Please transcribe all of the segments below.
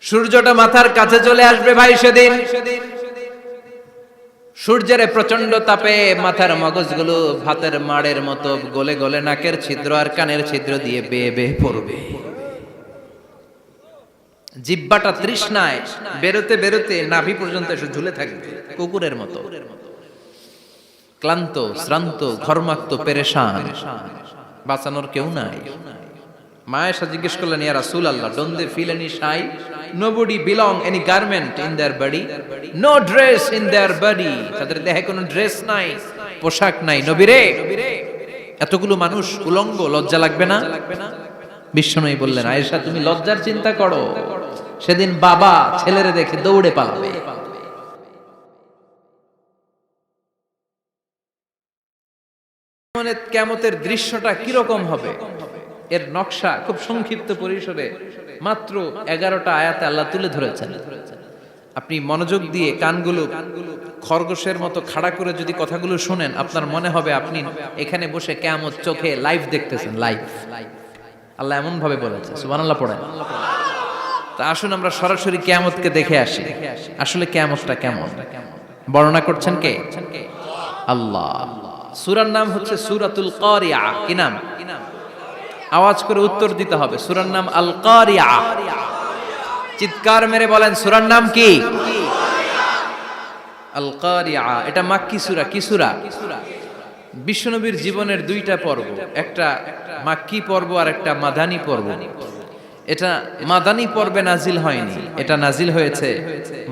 সূর্যটা মাথার কাছে চলে আসবে ভাই সেদিন। সূর্যের প্রচন্ড তাপে মাথার মগজগুলো ভাতের মাড়ের মতো গলে গলে নাকের ছিদ্র আর কানের ছিদ্র দিয়ে বেয়ে বেয়ে পড়বে। জিহ্বাটা তৃষ্ণায় বেরোতে বেরোতে নাভি পর্যন্ত এসে ঝুলে থাকবে কুকুরের মতো, ক্লান্ত শ্রান্ত ঘর্মাক্ত পেরেশান, বাঁচানোর কেউ নাই। মায়েশা জিজ্ঞেস করলেন, ইয়া রাসূলুল্লাহ, don't they feel any shy? Nobody belong any garment in their body, no dress in their body. তাদের দেহে কোনো ড্রেস নাই, পোশাক নাই। নবীরে, এতগুলো মানুষ উলঙ্গ, লজ্জা লাগবে না? বিশ্বনবী বললেন, আয়েশা তুমি লজ্জার চিন্তা করো, সেদিন বাবা ছেলেরে দেখে দৌড়ে পালাবে। কিয়ামতের দৃশ্যটা কিরকম হবে এর নকশা খুব সংক্ষিপ্ত পরিসরে মাত্র 11টা আয়াতে আল্লাহ তুলে ধরেছেন। আপনি মনোযোগ দিয়ে কানগুলো খরগোশের মতো খাড়া করে যদি কথাগুলো শুনেন, আপনার মনে হবে আপনি এখানে বসে কিয়ামত চোখে লাইভ দেখতেছেন। লাইভ আল্লাহ এমন ভাবে বলেছে, সুবহানাল্লাহ পড়েন। তা আসুন আমরা সরাসরি কিয়ামতকে দেখে আসি। আসলে কিয়ামতটা কেমন বর্ণনা করছেন কে? আল্লাহ। সূরার নাম হচ্ছে সূরাতুল কারিয়া। কি নাম? আওয়াজ করে উত্তর দিতে হবে। সূরার নাম আল কারিয়া। চিৎকার মেরে বলেন, সূরার নাম কি? আল কারিয়া। এটা মাক্কি সূরা। কি সূরা? বিশ্বনবীর জীবনের দুইটা পর্ব, একটা মাক্কি পর্ব আর একটা মাদানী পর্ব। এটা মাদানী পর্বে নাজিল হয়নি, এটা নাজিল হয়েছে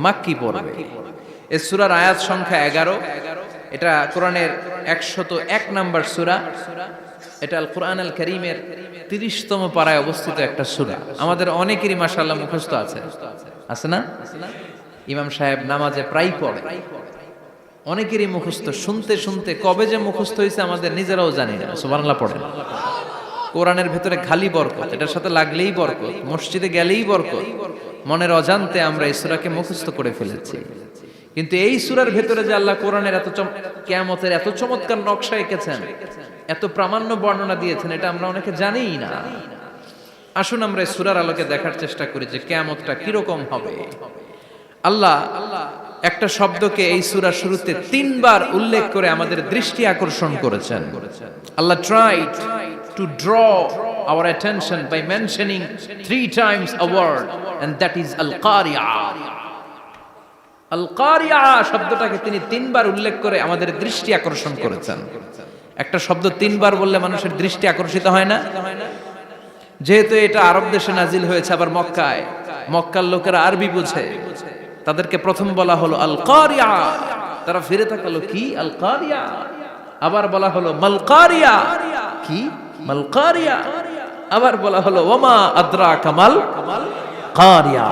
মাক্কি পর্বে। এই সূরার আয়াত সংখ্যা 11। এটা কোরআনের 101 নম্বর সূরা। এটা আল কোরআন আল কারীমের 30তম পারায় অবস্থিত একটা সূরা। আমাদের অনেকেরই মাশাআল্লাহ মুখস্থ আছে, আছে না? ইমাম সাহেব নামাজে প্রায় পড়ে, অনেকেরই মুখস্থ। শুনতে শুনতে কবে যে মুখস্থ হয়েছে আমাদের নিজেরাও জানি না। সুবহানাল্লাহ পড়েন। কোরআনের ভেতরে খালি বরকত, এটার সাথে লাগলেই বরকত, মসজিদে গেলেই বরকত। মনের অজান্তে আমরা এই সূরাকে মুখস্থ করে ফেলেছি। কিন্তু এই সূরার ভেতরে যে আল্লাহ কোরআনের কিয়ামতের এত চমৎকার নকশা এঁকেছেন, এত প্রামাণ্য বর্ণনা দিয়েছেন, এটা আমরা অনেকে জানিই না। আসুন আমরা এই সূরার আলোকে দেখার চেষ্টা করি যে কিয়ামতটা কিরকম হবে। আল্লাহ একটা শব্দকে এই সূরার শুরুতে 3 বার উল্লেখ করে আমাদের দৃষ্টি আকর্ষণ করেছেন। আল্লাহ tried to draw our attention by mentioning 3 times a word, and that is al-qari'ah. আল-কারিয়া শব্দটাকে তিনি 3 বার উল্লেখ করে আমাদের দৃষ্টি আকর্ষণ করেছেন। একটা শব্দ 3 বার বললে মানুষের দৃষ্টি আকর্ষিত হয় না? যেহেতু এটা আরব দেশে নাজিল হয়েছে, আবার মক্কায়, মক্কার লোকেরা আরবি বুঝে, তাদেরকে প্রথম বলা হলো আল-কারিয়া। তারা ফিরে তাকালো, কি আল-কারিয়া? আবার বলা হলো মাল-কারিয়া। কি মাল-কারিয়া? আবার বলা হলো ওমা আদরাকা মাল-কারিয়া।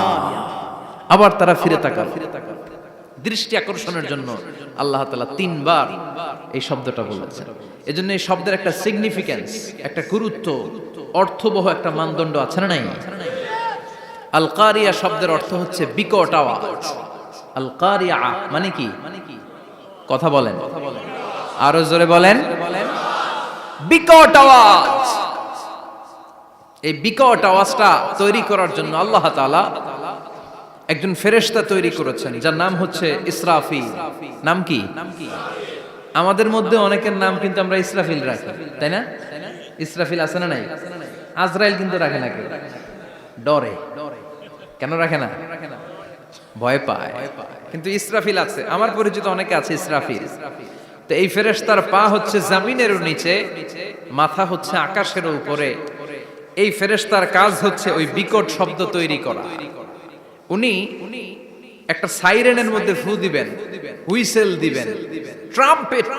আবার তারা ফিরে তাকালো। দৃষ্টি আকর্ষণের জন্য আল্লাহ তাআলা 3 বার এই শব্দটা বলেছেন। এজন্য এই শব্দের একটা সিগনিফিকেন্স, একটা গুরুত্ব, অর্থবহ একটা মানদণ্ড আছে না নাই? আল কারিয়া শব্দের অর্থ হচ্ছে বিকট আওয়াজ। আল কারিয়া মানে কি? কথা বলেন, আরো জোরে বলেন। বিকট আওয়াজ। এই বিকট আওয়াজটা তৈরি করার জন্য আল্লাহ তাআলা একজন ফেরেশতা তৈরি করেছেন, যার নাম হচ্ছে ইসরাফিল। নাম কি? আমাদের মধ্যে অনেকের নাম কিন্তু আমরা ইসরাফিল রাখি, তাই না? ইসরাফিল আছে না নাই? আজরাইল কিন্তু রাখে না কেউ, ডরে। কেন রাখে না? ভয় পায়। কিন্তু ইসরাফিল আছে, আমার পরিচিত অনেকে আছে ইসরাফিল। তো এই ফেরেশতার পা হচ্ছে জমিনের নিচে, মাথা হচ্ছে আকাশের উপরে। এই ফেরেশতার কাজ হচ্ছে ওই বিকট শব্দ তৈরি করা। উনি একটা সাইরেনের মধ্যে ফু দিবেন, হুইসেল দিবেন, ট্রাম্পেট।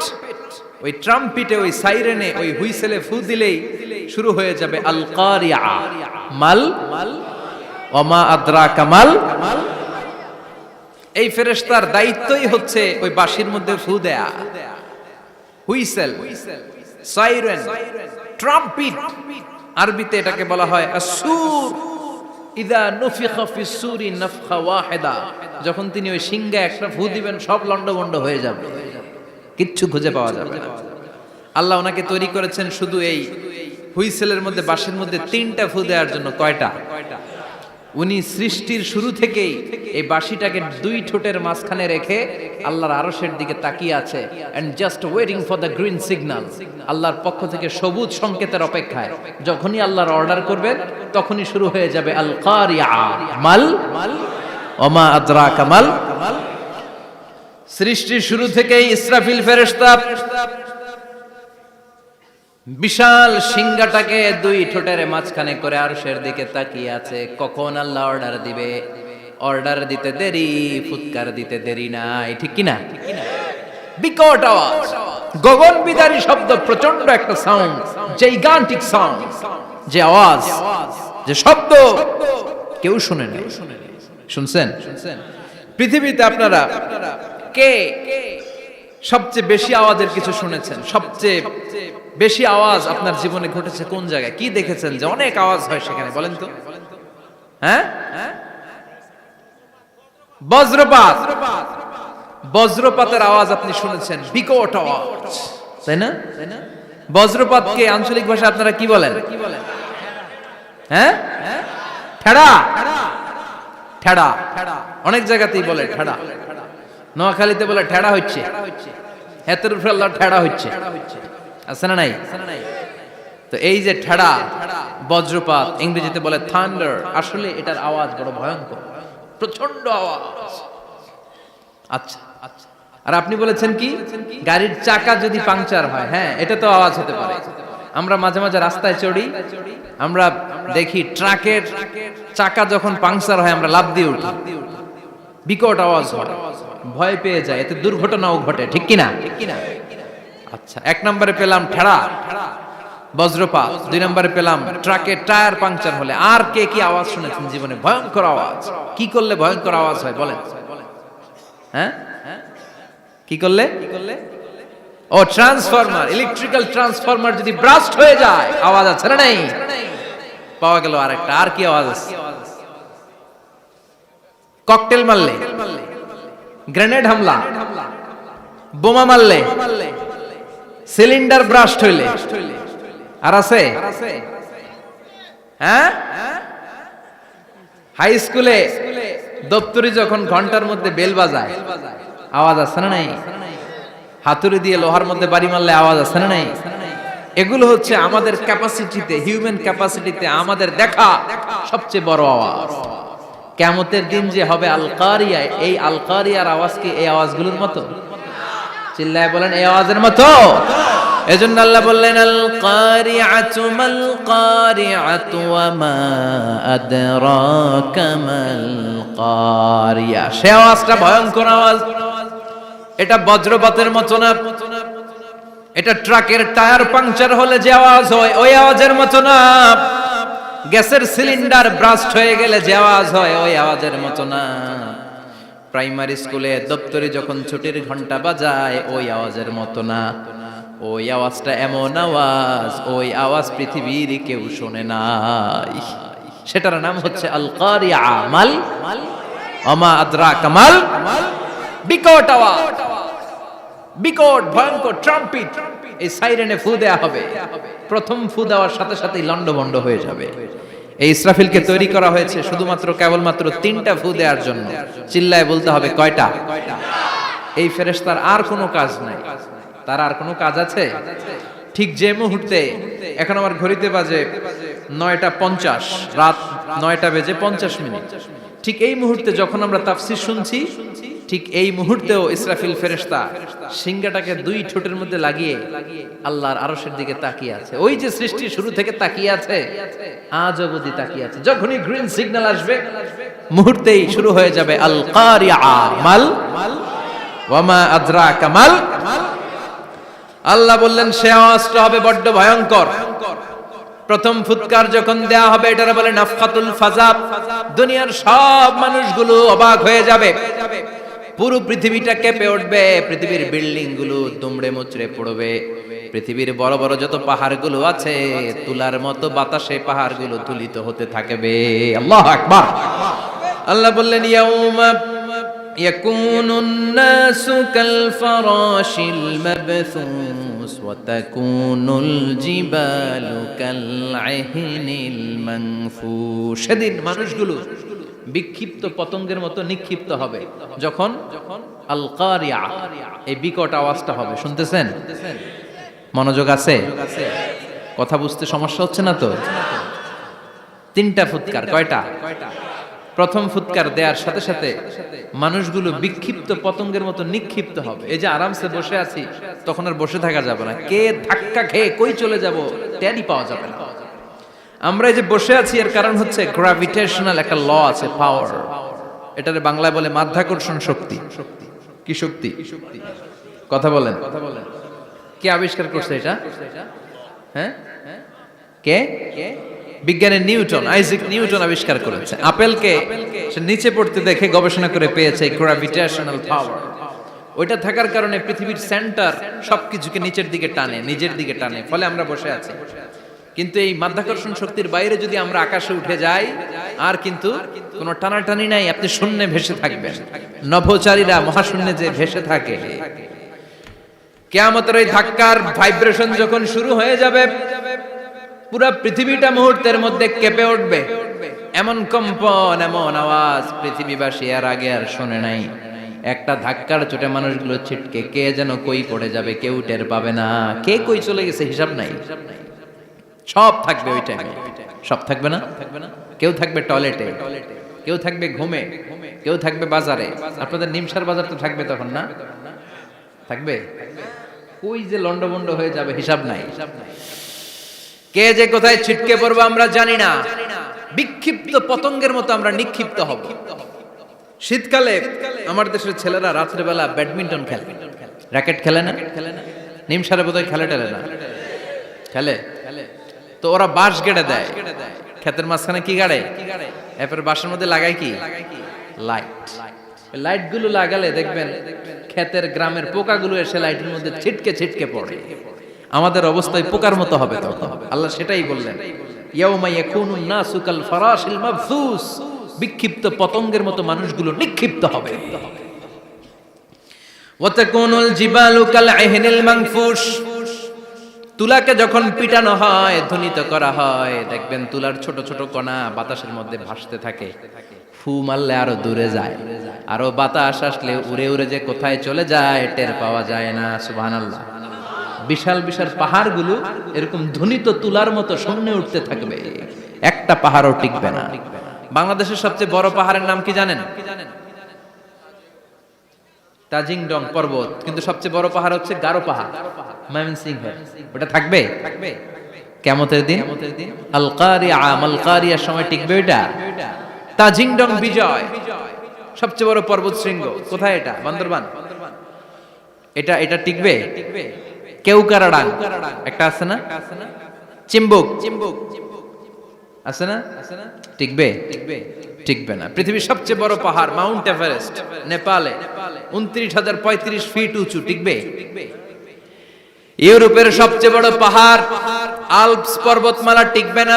ওই ট্রাম্পিটে, ওই সাইরেনে, ওই হুইসেলে ফু দিলেই শুরু হয়ে যাবে আল কারিয়া। মাল ওমা আদরাকা মাল। এই ফেরেশতার দায়িত্বই হচ্ছে ওই বাঁশির মধ্যে ফু দেয়া। Whistle, siren, trumpet. আরবিতে এটাকে বলা হয় আসুর। ইদা নুফিখা ফিস সূরি নাফখা ওয়াহিদা। যখন তিনি ওই সিংহে একটা ফু দিবেন, সব লন্ডভন্ড হয়ে যাবে, কিচ্ছু খুঁজে পাওয়া যাবে না। আল্লাহ ওনাকে তৈরি করেছেন শুধু এই হুইসেলের মধ্যে, বাঁশির মধ্যে 3টা ফু দেওয়ার জন্য। কয়টা? উনি সৃষ্টির শুরু থেকেই এই বাঁশিটাকে দুই ঠোঁটের মাঝখানে রেখে আল্লাহর আরশের দিকে তাকিয়ে আছে and just waiting for the green signal. আল্লাহর পক্ষ থেকে সবুজ সংকেতের অপেক্ষায়। যখনই আল্লাহর অর্ডার করবেন তখনই শুরু হয়ে যাবে আল কারিয়া মাল ওমা আদরাকা মাল। সৃষ্টির শুরু থেকেই ইসরাফিল ফেরেশতা বিশাল সিংহাটাকে দুই ঠোঁটের মাঝখানে করে আরশের দিকে তাকিয়ে আছে, কখন আল্লাহ অর্ডার দিবে। অর্ডার দিতে দেরি, ফুৎকার দিতে দেরি নাই, ঠিক কি না? বিকট আওয়াজ, গগন বিদারী শব্দ, প্রচন্ড একটা সাউন্ড, জাইগান্টিক সাউন্ড, যে আওয়াজ, যে শব্দ কেউ শুনে নাই। শুনছেন? পৃথিবীতে আপনারা কে সবচেয়ে বেশি আওয়াজের কিছু শুনেছেন? সবচেয়ে বেশি আওয়াজ আপনার জীবনে ঘটেছে কোন জায়গায়? কি দেখেছেন যে অনেক আওয়াজ হয় সেখানে? বলেন তো। হ্যাঁ, বজ্রপাত। বজ্রপাতের আওয়াজ আপনি শুনেছেন, বিকট আওয়াজ, তাই না? বজ্রপাতকে আঞ্চলিক ভাষায় আপনারা কি বলেন? হ্যাঁ, ঠেড়া। ঠেড়া অনেক জায়গাতেই বলে ঠেড়া। নোয়াখালীতে বলে ঠেড়া হচ্ছে, হেতের উপরে আল্লাহ ঠেড়া হচ্ছে, আছে না নাই? তো এই যে ঠেড়া, বজ্রপাত, ইংরেজিতে বলে থান্ডার, আসলে এটার আওয়াজ বড় ভয়ঙ্কর, প্রচন্ড আওয়াজ। আচ্ছা, আর আপনি বলেছেন কি, গাড়ির চাকা যদি পাংচার হয়, হ্যাঁ এটা তো আওয়াজ হতে পারে। আমরা মাঝে মাঝে রাস্তায় চড়ি, আমরা দেখি ট্রাকের চাকা যখন পাংচার হয় আমরা লাফ দিয়ে উঠি, বিকট আওয়াজ হয়, ভয় পেয়ে যায়, এতে দুর্ঘটনাও ঘটে, ঠিক কিনা? আচ্ছা, এক নম্বরে পেলাম ঠেড়া, বজ্রপাত, দুই নম্বরে পেলাম ট্রাকের টায়ার পাংচার হলে। আর কে কি আওয়াজ শুনেছেন জীবনে? ভয়ঙ্কর আওয়াজ। কি করলে ভয়ঙ্কর আওয়াজ হয় বলেন? হ্যাঁ, কি করলে? ও ট্রান্সফরমার, ইলেকট্রিক্যাল ট্রান্সফরমার যদি ব্রাস্ট হয়ে যায় আওয়াজ আছে না নাই? পাওয়া গেল আরেকটা। আর কি আওয়াজ আছে? ককটেল মারলে, গ্রেনেড হামলা, বোমা মারলে, সিলিন্ডার ব্রাস্ট হইলে। আর আছে? হ্যাঁ, হাই স্কুলে দপ্তরি যখন ঘন্টার মধ্যে বেল বাজায় আওয়াজ আছে না নাই? হাতুড়ি দিয়ে লোহার মধ্যে বাড়ি মারলে আওয়াজ আছে না নাই? এগুলো হচ্ছে আমাদের ক্যাপাসিটিতে, হিউম্যান ক্যাপাসিটিতে আমাদের দেখা সবচেয়ে বড় আওয়াজ। কিয়ামতের দিন যে হবে আল কারিয়া, এই আল কারিয়ার আওয়াজ কি এই আওয়াজগুলোর মতো? চিল্লায় বলেন, এই আওয়াজের মতো। এজন্য আল্লাহ বললেন আল কারিআতু মাল কারিআতু ওয়া মা আদরাকা মাল কারিয়া। সে আওয়াজটা ভয়ঙ্কর আওয়াজ। এটা বজ্রপাতের মতো না, এটা ট্রাকের টায়ার পাংচার হলে যে আওয়াজ হয় ওই আওয়াজের মতো না, গ্যাসের সিলিন্ডার ব্রাস্ট হয়ে গেলে যে আওয়াজ হয় ওই আওয়াজের মতো না, প্রাইমারি স্কুলে দপ্তরে যখন ছুটির ঘন্টা বাজায় ওই আওয়াজের মতো না। ওই আওয়াজটা এমন আওয়াজ, ওই আওয়াজ পৃথিবীর কেউ শোনে নাই। সেটার নাম হচ্ছে আল কারিয়া মাল ওমা আদরাকা মাল। বিকট আওয়াজ, বিকট ভয়ঙ্কর ট্রাম্পিট, এই সাইরেনে ফু দেয়া হবে। প্রথম ফু দেওয়ার সাথে সাথেই লন্ডভন্ড হয়ে যাবে। এই ইসরাফিলকে তৈরি করা হয়েছে শুধুমাত্র কেবলমাত্র 3টা ফু দেওয়ার জন্য। চিল্লায় বলতে হবে কয়টা? এই ফেরেশতার আর কোনো কাজ নাই। তার আর কোনো কাজ আছে? ঠিক যে মুহূর্তে, এখন আমার ঘড়িতে বাজে 9:50, রাত 9:50, ঠিক এই মুহূর্তে যখন আমরা তাফসীর শুনছি, ঠিক এই মুহূর্তেও ইসরাফিল ফেরেশতা সিংহাটাকে দুই ঠোঁটের মধ্যে লাগিয়ে আল্লাহর আরশের দিকে তাকিয়ে আছে। ওই যে সৃষ্টির শুরু থেকে তাকিয়ে আছে, আজ অবধি তাকিয়ে আছে। যখনই গ্রিন সিগন্যাল আসবে মুহূর্তেই শুরু হয়ে যাবে আল কারিয়া মাল ওয়া মা আদরাকা মাল। আল্লাহ বললেন সে আওয়াজটা হবে বড্ড ভয়ঙ্কর। প্রথম ফুৎকার যখন দেয়া হবে এটারে বলে নাফখাতুল ফাজা। দুনিয়ার সব মানুষগুলো অবাক হয়ে যাবে, পুরো পৃথিবীটা কেঁপে উঠবে, পৃথিবীর বিল্ডিং গুলো দুমড়ে মুচড়ে পড়বে, পৃথিবীর বড় বড় যত পাহাড়গুলো আছে তুলার মতো বাতাসে পাহাড়গুলো তুলিত হতে থাকবে। আল্লাহু আকবার। আল্লাহ বললেন ইয়াউমা يكون الناس كالفراش المبثوث وتكون الجبال كالعهن المنفوش সেদিন মানুষগুলো বিক্ষিপ্ত পতঙ্গের মতো নিক্ষিপ্ত হবে যখন আল কারিয়া এই বিকট আওয়াজটা হবে। শুনতেছেন? মনোযোগ আছে? কথা বুঝতে সমস্যা হচ্ছে না তো? তিনটা ফুৎকার। কয়টা? প্রথম ফুৎকার দেওয়ার সাথে সাথে মানুষগুলো বিক্ষিপ্ত পতঙ্গের মতো নিক্ষিপ্ত হবে। এই যে আরামসে বসে আছি, তখন আর বসে থাকা যাবে না। কে ধাক্কা খেয়ে কই চলে যাব টেরই পাওয়া যাবে না। আমরা এই যে বসে আছি এর কারণ হচ্ছে গ্র্যাভিটেশনাল একটা ল আছে, পাওয়ার। এটারে বাংলায় বলে মাধ্যাকর্ষণ শক্তি। কি শক্তি? কথা বলেন। কে আবিষ্কার করছে এটা? হ্যাঁ, কে? বিজ্ঞানের নিউটন, আইজাক নিউটন আবিষ্কার করেছে। আপেলকে সে নিচে পড়তে দেখে গবেষণা করে পেয়েছে গ্র্যাভিটেশনাল পাওয়ার। ওইটা থাকার কারণে পৃথিবীর সেন্টার সবকিছুকে নিচের দিকে টানে, নিজের দিকে টানে, ফলে আমরা বসে আছি। কিন্তু এই মাধ্যাকর্ষণ শক্তির বাইরে যদি আমরা আকাশে উঠে যাই, আর কিন্তু কোনো টানাটানি নাই, আপনি শূন্যে ভেসে থাকবেন। নভোচারীরা মহাশূন্যে যে ভেসে থাকে, কিয়ামতের ওই ধাক্কার ভাইব্রেশন যখন শুরু হয়ে যাবে, পুরা পৃথিবীটা মুহূর্তের মধ্যে কেঁপে উঠবে। এমন কম্পন, এমন আওয়াজ পৃথিবীবাসী আর আগে আর শোনে নাই। একটা ধাক্কার চোটে মানুষগুলো ছিটকে কে যেন কই পড়ে যাবে, কেউ টের পাবে না। কে কই চলে গেছে হিসাব নাই। সব থাকবে ওই টাইমে। সব থাকবে না? কেউ থাকবে টয়লেটে, কেউ থাকবে ঘুমে, কেউ থাকবে বাজারে। আপনাদের নিমসার বাজার তো থাকবে তখন, না থাকবে? কই যে লন্ডভন্ড হয়ে যাবে হিসাব নাই। কে যে কোথায় ছিটকে পড়বো আমরা জানি না। বিক্ষিপ্ত পতঙ্গের মতো আমরা নিক্ষিপ্ত হব। শীতকালে আমার দেশের ছেলেরা রাত্রেবেলা ব্যাডমিন্টন খেলে, র্যাকেট খেলে না? নিমসারে বোধহয় খেলে টেলে না? খেলে। তো ওরা বাঁশ গেড়ে দেয় ক্ষেতের মাঝখানে। কি গাড়ে? এরপর বাঁশের মধ্যে লাগায় কি? লাইট। লাইট গুলো লাগালে দেখবেন ক্ষেতের গ্রামের পোকাগুলো এসে লাইটের মধ্যে ছিটকে ছিটকে পড়ে। আমাদের অবস্থায় পোকার মতো হবে তখন। আল্লাহ সেটাই বললেন, ইয়াউমা ইয়াকুনুন নাসু কাল ফারাশিল মাবসুস। বিক্ষিপ্ত পতঙ্গের মতো মানুষগুলো নিক্ষিপ্ত হবে। ওয়া তাকুনুল জিবালু কাল আহিনিল মানফুশ। তুলাকে যখন পিটানো হয়, ধ্বনিত করা হয়, দেখবেন তুলার ছোট ছোট কণা বাতাসের মধ্যে ভাসতে থাকে। ফু মারলে আরো দূরে যায়, আরো বাতাস আসলে উড়ে উড়ে যে কোথায় চলে যায় টের পাওয়া যায় না। সুবহানাল্লাহ। বিশাল বিশাল পাহাড়গুলো এরকম ধ্বনিত তুলার মতো সামনে উঠতে থাকবে, একটা পাহাড়ও টিকবে না। বাংলাদেশের সবচেয়ে বড় পাহাড়ের নাম কি জানেন? তাজিংডং পর্বত। কিন্তু সবচেয়ে বড় পাহাড় হচ্ছে গারো পাহাড়, ময়মনসিংহে। ওটা থাকবে কিয়ামতের দিন। আল কারিয়া, আল কারিয়ার সময় টিকবে ওটা। তাজিংডং বিজয় সবচেয়ে বড় পর্বত শৃঙ্গ। কোথায় এটা? বান্দরবান। এটা টিকবে? কেউকারাডাং একটা আছে না? চিম্বুক আছে না? টিকবে? টিকবে না। পৃথিবীর সবচেয়ে বড় পাহাড় মাউন্ট এভারেস্ট নেপালে 29,035 ফিট উঁচু, টিকবে? ইউরোপের সবচেয়ে বড় পাহাড় আল্পস পর্বতমালা টিকবে না।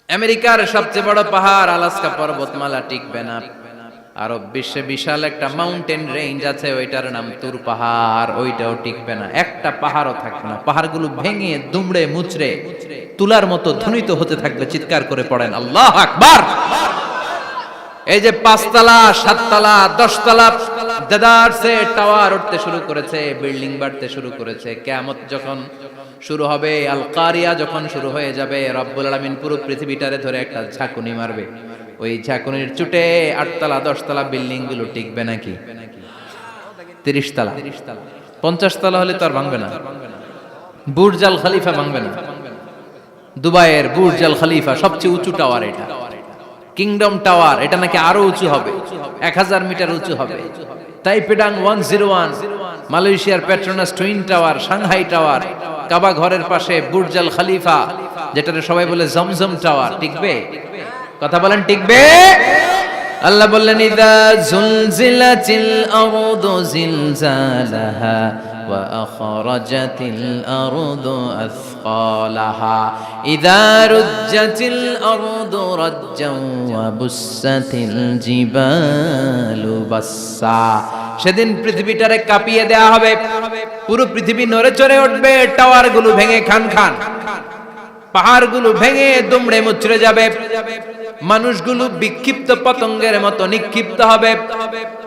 আমেরিকার সবচেয়ে বড় পাহাড় আলাস্কা পর্বতমালা টিকবে না। আরব বিশ্বে বিশাল একটা মাউন্টেন রেঞ্জ আছে, ওইটার নাম তুর পাহাড়, ওইটাও টিকবে না। একটা পাহাড়ও থাকবে না। পাহাড়গুলো ভেঙে দুমড়ে মুচড়ে তুলার মতো ধ্বনিত হতে থাকবে। চিৎকার করে পড়েন আল্লাহু আকবার। এই যে 5 তলা, 7 তলা, 10 তলা দেদারসে টাওয়ার উঠতে শুরু করেছে, বিল্ডিং বাড়তে শুরু করেছে। কিয়ামত যখন শুরু হবে, আল কারিয়া যখন শুরু হয়ে যাবে, রব্বুল আলামিন পুরো পৃথিবীটারে ধরে একটা ঝাঁকুনি মারবে। ওই ঝাঁকুনির চুটে 8 তলা 10 তলা বিল্ডিং গুলো টিকবে নাকি? 30 তলা 50 তলা হলে তো আর ভাঙবে না। বুর্জ আল খলিফা ভাঙবে না। দুবাইয়ের বুর্জ আল খলিফা সবচেয়ে উঁচু টাওয়ার এটা। কিংডম টাওয়ার এটা নাকি আরো উঁচু হবে, 1000 মিটার উঁচু হবে। তাইপেডাং 101, মালয়েশিয়ার Petronas twin tower, Shanghai tower, Kaaba ঘরের পাশে বুর্জ আল খলিফা, যেটাকে সবাই বলে জমজম টাওয়ার, টিকবে? কথা বলেন, টিকবে? আল্লাহ বললেন, ইযা জুলজিলাতিল আরদু জিলজালাহা وأخرجت الأرض أثقالها إذا رجت الأرض رجا وبست الجبال بسا সেদিন পৃথিবীটারে কাঁপিয়ে দেয়া হবে, পুরো পৃথিবী নড়ে চড়ে উঠবে, টাওয়ারগুলো ভেঙে খান খান, পাহাড়গুলো ভেঙে দুমড়ে মুচড়ে যাবে, মানুষগুলো বিক্ষিপ্ত পতঙ্গের মতো নিক্ষিপ্ত হবে,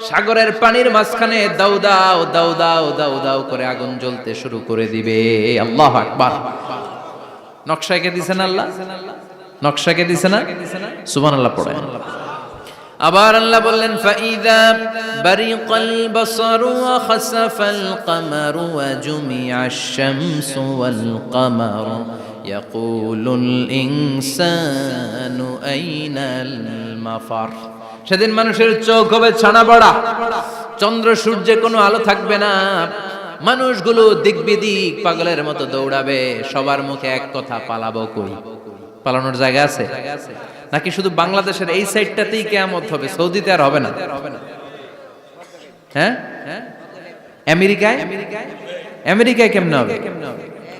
সাগরের পানির মাঝখানে দাউ দাউ দাউ দাউ দাউ দাউ করে আগুন জ্বলতে শুরু করে দিবে। আল্লাহু আকবার। নকশা এঁকে দিছেন আল্লাহ, নকশা এঁকে দিছে না? সুবহানাল্লাহ পড়ে। আবার আল্লাহ বললেন ফাইদা বারিকাল বাসারু ওয়া খাসাফাল কামারু ওয়া জুমিআশ শামসু ওয়াল কামারু ইয়াকুলুল ইনসানু আইনাল মাফার। সেদিন মানুষের চোখ হবে ছানা বড়া, চন্দ্র সূর্যে কোনো আলো থাকবে না, মানুষগুলো দিক বিদিক পাগলের মতো দৌড়াবে, সবার মুখে এক কথা, পালাবো কই? পালানোর জায়গা আছে নাকি শুধু বাংলাদেশের এই সাইডটাতেই কিয়ামত হবে, সৌদিতে আর হবে না? হ্যাঁ, আমেরিকায়, আমেরিকায় কেমনে হবে?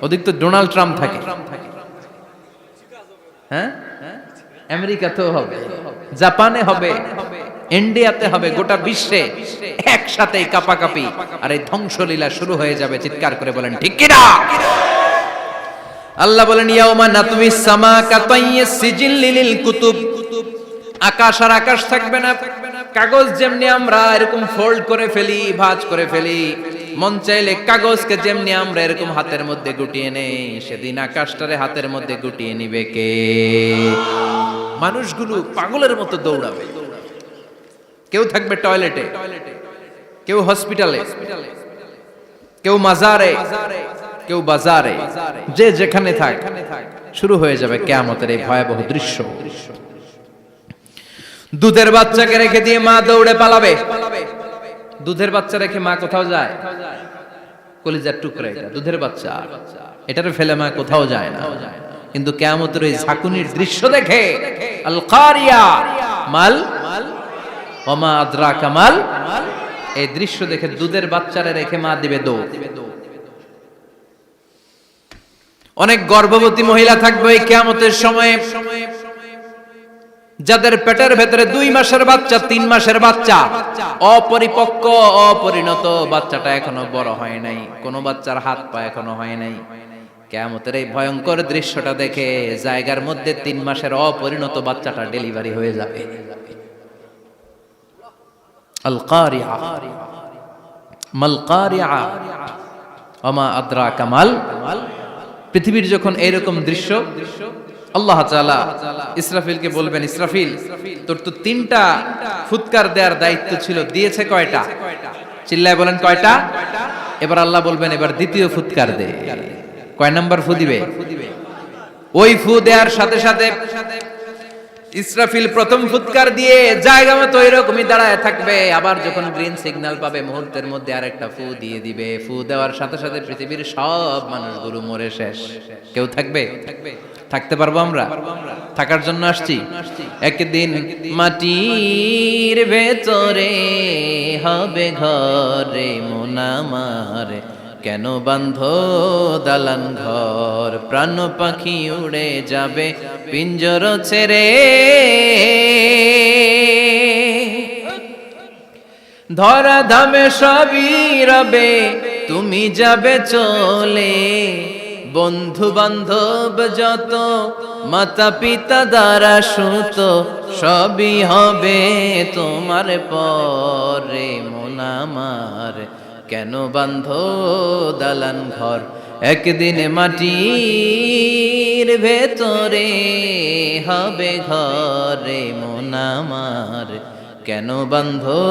ওদিক তো ডোনাল্ড ট্রাম্প থাকে। হ্যাঁ, আমেরিকাতেও হবে, জাপানে হবে, ইন্ডিয়াতে হবে, গোটা বিশ্বে একসাথে কাপাকাপি আর এই ধ্বংসলীলা শুরু হয়ে যাবে। চিৎকার করে বলেন ঠিক কিনা? আল্লাহ বলেন ইয়াউমা নাতমিস সামা কাতাইয়িস সিজিল লিল কুতুব। আকাশ আর আকাশ থাকবে না, কাগজ যেমনি আমরা এরকম ফোল্ড করে ফেলি, ভাঁজ করে ফেলি, মন চাইলে কাগজকে যেমনি আমরা এরকম হাতের মধ্যে গুটিয়ে নেই, সেদিন আকাশটারে হাতের মধ্যে গুটিয়ে নিবে কে? মানুষগুলো পাগলের মতো দৌড়াবে, কেউ থাকবে টয়লেটে, কেউ হসপিটালে, কেউ মাজারে, কেউ বাজারে, যে যেখানে থাক, শুরু হয়ে যাবে কিয়ামতের এই ভয়াবহ দৃশ্য। দুধের বাচ্চাকে রেখে দিয়ে মা দৌড়ে পালাবে। দুধের বাচ্চা রেখে মা কোথাও যায়? কলিজার টুকরা এটা, দুধের বাচ্চা, এটারে ফেলে মা কোথাও যায় না। কিন্তু কিয়ামতের এই ঝাঁকুনির দৃশ্য দেখে আল কারিয়া মাল ওমা আদরাকা মাল, এই দৃশ্য দেখে দুধের বাচ্চারে রেখে মা দিবে দৌড়। অনেক গর্ভবতী মহিলা থাকবে এই কিয়ামতের সময়ে, যাদের পেটের ভেতরে 2 মাসের বাচ্চা, 3 মাসের বাচ্চা, অপরিপক্ক অপরিণত, বাচ্চাটা এখনো বড় হয় নাই, কোন বাচ্চার হাত পা এখনো হয় নাই। কিয়ামতের এই ভয়ঙ্কর দৃশ্যটা দেখে জায়গার মধ্যে 3 মাসের অপরিণত বাচ্চাটা ডেলিভারি হয়ে যাবে। আল কারিয়া মাল কারিয়া ওমা আদরাকা মাল। পৃথিবীর যখন এরকম দৃশ্য, আল্লাহ তাআলা ইসরাফিলকে বলবেন, ইসরাফিল তোর তো 3টা ফুৎকার দেওয়ার দায়িত্ব ছিল, দিয়েছে কয়টা? চিল্লায় বলেন কয়টা? এবার আল্লাহ বলবেন এবার দ্বিতীয় ফুৎকার দে। কয় নাম্বার ফু দিবে? ওই ফু দেওয়ার সাথে সাথে ইসরাফিল প্রথম ফুৎকার দিয়ে জায়গা মতো এরকমই দাঁড়ায় থাকবে, আবার যখন গ্রিন সিগন্যাল পাবে মুহূর্তের মধ্যে আরেকটা ফু দিয়ে দিবে। ফু দেওয়ার সাথে সাথে পৃথিবীর সব মানুষগুলো মরে শেষ, কেউ থাকবে? থাকতে পারবো আমরা? থাকার জন্য আসছি। একদিন মাটির ভেতরে হবে ঘরে মন আমার, কেন বাঁধো দালান ঘর, প্রাণ পাখি উড়ে যাবে পিঞ্জর ছেড়ে, ধরা ধামে সবই রবে তুমি যাবে চলে, বন্ধু বান্ধব যত মাতা পিতা দ্বারা সুত সবই হবে তোমার পরে মন আমার, কেন বাঁধো দালান ঘর, একদিন মাটির ভেতরে হবে ঘরে মন আমার, কেন বাঁধো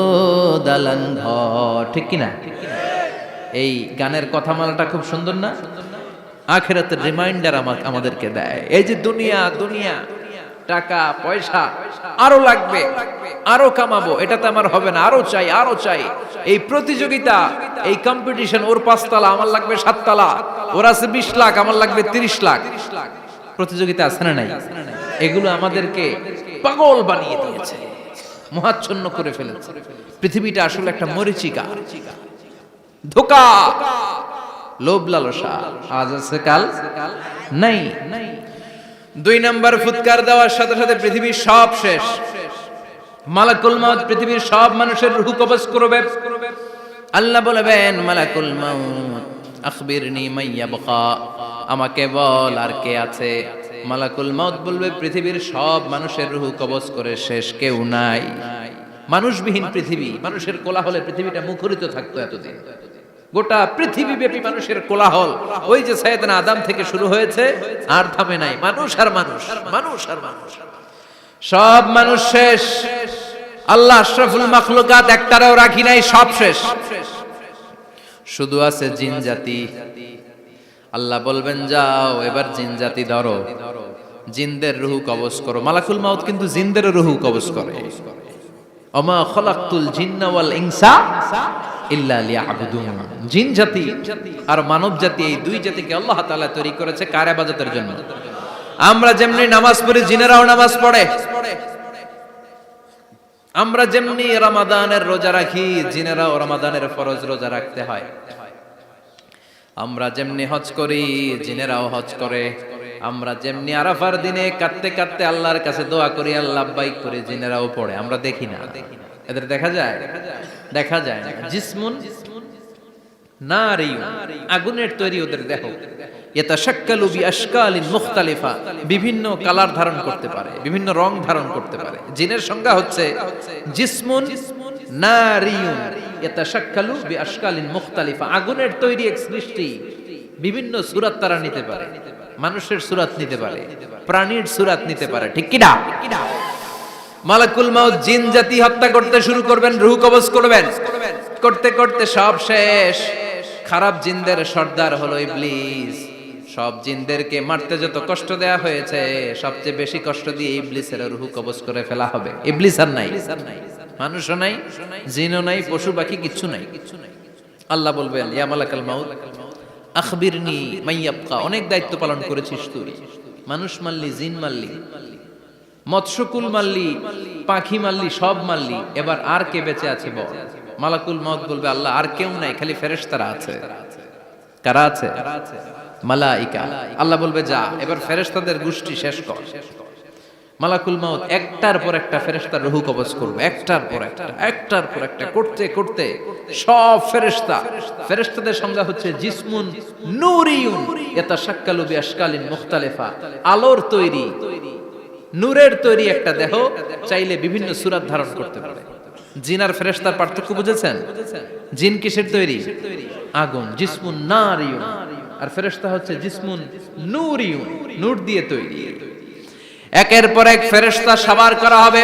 দালান ঘর। ঠিক কিনা? এই গানের কথামালাটা খুব সুন্দর না? আখিরাতের রিমাইন্ডার আমাদেরকে দেয়। এই যে দুনিয়া দুনিয়া, টাকা পয়সা আরো লাগবে, আরো কামাবো, এটাতে আমার হবে না, আরো চাই আরো চাই। এই প্রতিযোগিতা, এই কম্পিটিশন, ওর 5 তলা আমার লাগবে 7 তলা, ওর আছে 20 লাখ আমার লাগবে 30 লাখ, প্রতিযোগিতা আছে না নাই? এগুলো আমাদেরকে পাগল বানিয়ে দিয়েছে, মোহাচ্ছন্ন করে ফেলেছে। পৃথিবীটা আসলে একটা মরীচিকা, ধোঁকা, লোভ লালসা, আজ আছে কাল নাই। 2 নাম্বার ফুৎকার দেওয়ার সাথে সাথে পৃথিবীর সব শেষ। মালাকুল মাউত পৃথিবীর সব মানুষের রূহ কবজ করবে। আল্লাহ বলবেন, মালাকুল মাউত আখবিরনি মাইয়া বাকা, আমাকে বল আর কে আছে। মালাকুল মাউত বলবে, পৃথিবীর সব মানুষের রূহ কবজ করে শেষ, কেউ নাই। মানুষবিহীন পৃথিবী, মানুষের কোলাহলে পৃথিবীটা মুখরিত থাকতো এতদিন। গোটা পৃথিবী ব্যাপী মানুষের কোলাহল, ওই যে সাইয়েদনা আদম থেকে শুরু হয়েছে, আর থামে নাই। মানুষ আর মানুষ, মানুষ আর মানুষ, সব মানুষ শেষ। আল্লাহ আশরাফুল মাখলুকাত একটারও রাখি নাই, সব শেষ। শুধু আছে জিন জাতি। আল্লাহ বলবেন, যাও এবার জিন জাতি ধরো, জিনদের রূহ কবজ করো। মালাকুল মাউত কিন্তু জিনদের রূহ কবজ করে। ওমা খলাকতুল জিন্না ওয়াল ইনসা ইল্লা লিয়াবুদুন। জিন জাতি আর মানব জাতি, এই দুই জাতিকে আল্লাহ তাআলা তৈরি করেছে কার ইবাদতের জন্য। আমরা যেমনি নামাজ পড়ি, জিনেরাও নামাজ পড়ে। আমরা যেমনি রমাদানের রোজা রাখি, জিনেরাও রমাদানের ফরজ রোজা রাখতে হয়। আমরা যেমনি হজ করি, জিনেরাও হজ করে। আমরা যেমনি আরাফার দিনে কাঁদতে কাঁদতে আল্লাহর কাছে দোয়া করি, আল্লাহ লাব্বাইক করে, জিনেরাও পড়ে। আমরা দেখি না, এদের দেখা যায়? দেখা যায় না। জিসমুন নারিয়ুন, আগুনের তৈরি ওদের দেহ। ইয়াতাশাক্কালু বিআশকালিন মুখতালিফা, বিভিন্ন কালার ধারণ করতে পারে, বিভিন্ন রং ধারণ করতে পারে। জিনের সংজ্ঞা হচ্ছে জিসমুন নারিয়ুন ইয়াতাশাক্কালু বিআশকালিন মুখতালিফা, আগুনের তৈরি এক সৃষ্টি। বিভিন্ন সূরত তারা নিতে পারে, মানুষের সূরত নিতে পারে, প্রাণীর সূরত নিতে পারে, ঠিক কি না? মালাকুল মাউত জিন জাতি হত্যা করতে শুরু করবেন, রূহ কবজ করবেন। করতে করতে সব শেষ। খারাপ জিনদের সর্দার হলো ইবলিস। সব জিনদেরকে মারতে যত কষ্ট দেয়া হয়েছে, সবচেয়ে বেশি কষ্ট দিয়ে ইবলিসের রূহ কবজ করে ফেলা হবে। ইবলিস আর নাই, মানুষও নাই, জিনও নাই, পশু পাখি কিচ্ছু নাই। আল্লাহ বলবেন, ইয়া মালাকুল মাউত আখবিরনি মাইয়াবকা, অনেক দায়িত্ব পালন করেছিস তুই। মানুষ মারলি, জিন মারলি, মৎস্যকুল মারলি, পাখি মারলি, সব মারলি, এবার আর কে বেঁচে আছে বল। মালাকুল মাউত বলবে, আল্লাহ আর কেউ নাই, খালি ফেরেশতারা আছে। কারা আছে? মালাইকা। আল্লাহ বলবে, যা এবার ফেরেশতাদের গোষ্ঠী শেষ কর। মালাকুল মাউত একটার পর একটা ফেরেশতার রূহ কবজ করবে, একটার পর একটা, একটার পর একটা করতে করতে সব ফেরেশতা। ফেরেশতাদের সংজ্ঞা হচ্ছে জিসমুন নূরিয়ুন ইয়াতাশাক্কালু বিআশকালিন মুখতালিফা, আলোর তৈরি, নূরের তৈরি একটা দেহ, চাইলে বিভিন্ন সূরত ধারণ করতে পারে। জিন আর ফেরেশতার পার্থক্য বুঝেছেন? জিন কিসের তৈরি? আগুন, জিসমুন নারিয়ুন। আর ফেরেশতা হচ্ছে জিসমুন নূরিয়ুন, নূর দিয়ে তৈরি। একের পর এক ফেরেশতা সবার করা হবে।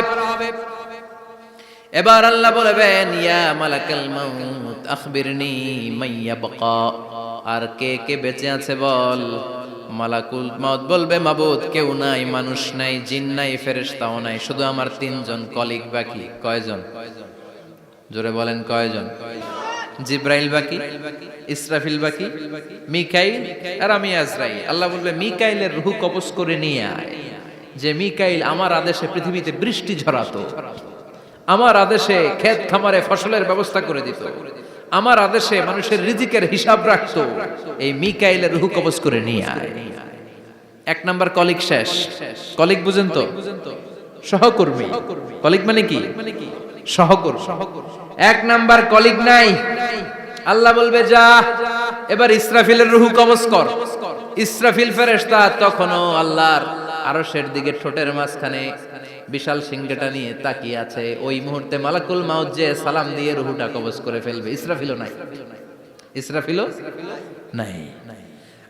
এবার আল্লাহ বলবেন, ইয়া মালাকুল মাউত আখবিরনি মাইয়াবকা, আর কে কে বেঁচে আছে বল। মালাকুল মাউত বলবে, মাবুদ কেউ নাই, মানুষ নাই, জিন নাই, ফেরেশতাও নাই, শুধু আমার 3 জন কলিগ বাকি। কয়জন? জোরে বলেন, কয়জন? জিব্রাইল বাকি, ইসরাফিল বাকি, মিকাইল আর আমি আজরাইল। আল্লাহ বলবে, মিকাইলের রূহ কবজ করে নিয়ে আয়। যে মিকাইল আমার আদেশে পৃথিবীতে বৃষ্টি ঝরাতো, আমার আদেশে ক্ষেত খামারে ফসলের ব্যবস্থা করে দিত, আমার আদেশে মানুষের রিজিকের হিসাব রাখতো, এই মিকাইলের রূহ কবজ করে নিয়ে আয়। 1 নাম্বার কলিগ শেষ। কলিগ বুঝেন তো? সহকর্মী। কলিগ মানে কি? সহকর্মী। 1 নাম্বার কলিগ নাই। আল্লাহ বলবে, যা এবার ইসরাফিলের রূহ কবজ কর। ইসরাফিল ফেরেশতা তখনও আল্লাহর আরশের দিকে ঠোঁটের মাঝখানে বিশাল সিংহটা নিয়ে তাকিয়ে আছে। ওই মুহূর্তে মালাকুল মাউত যে সালাম দিয়ে রূহটা কবজ করে ফেলবে। ইসরাফিলও নাই, ইসরাফিলও নাই।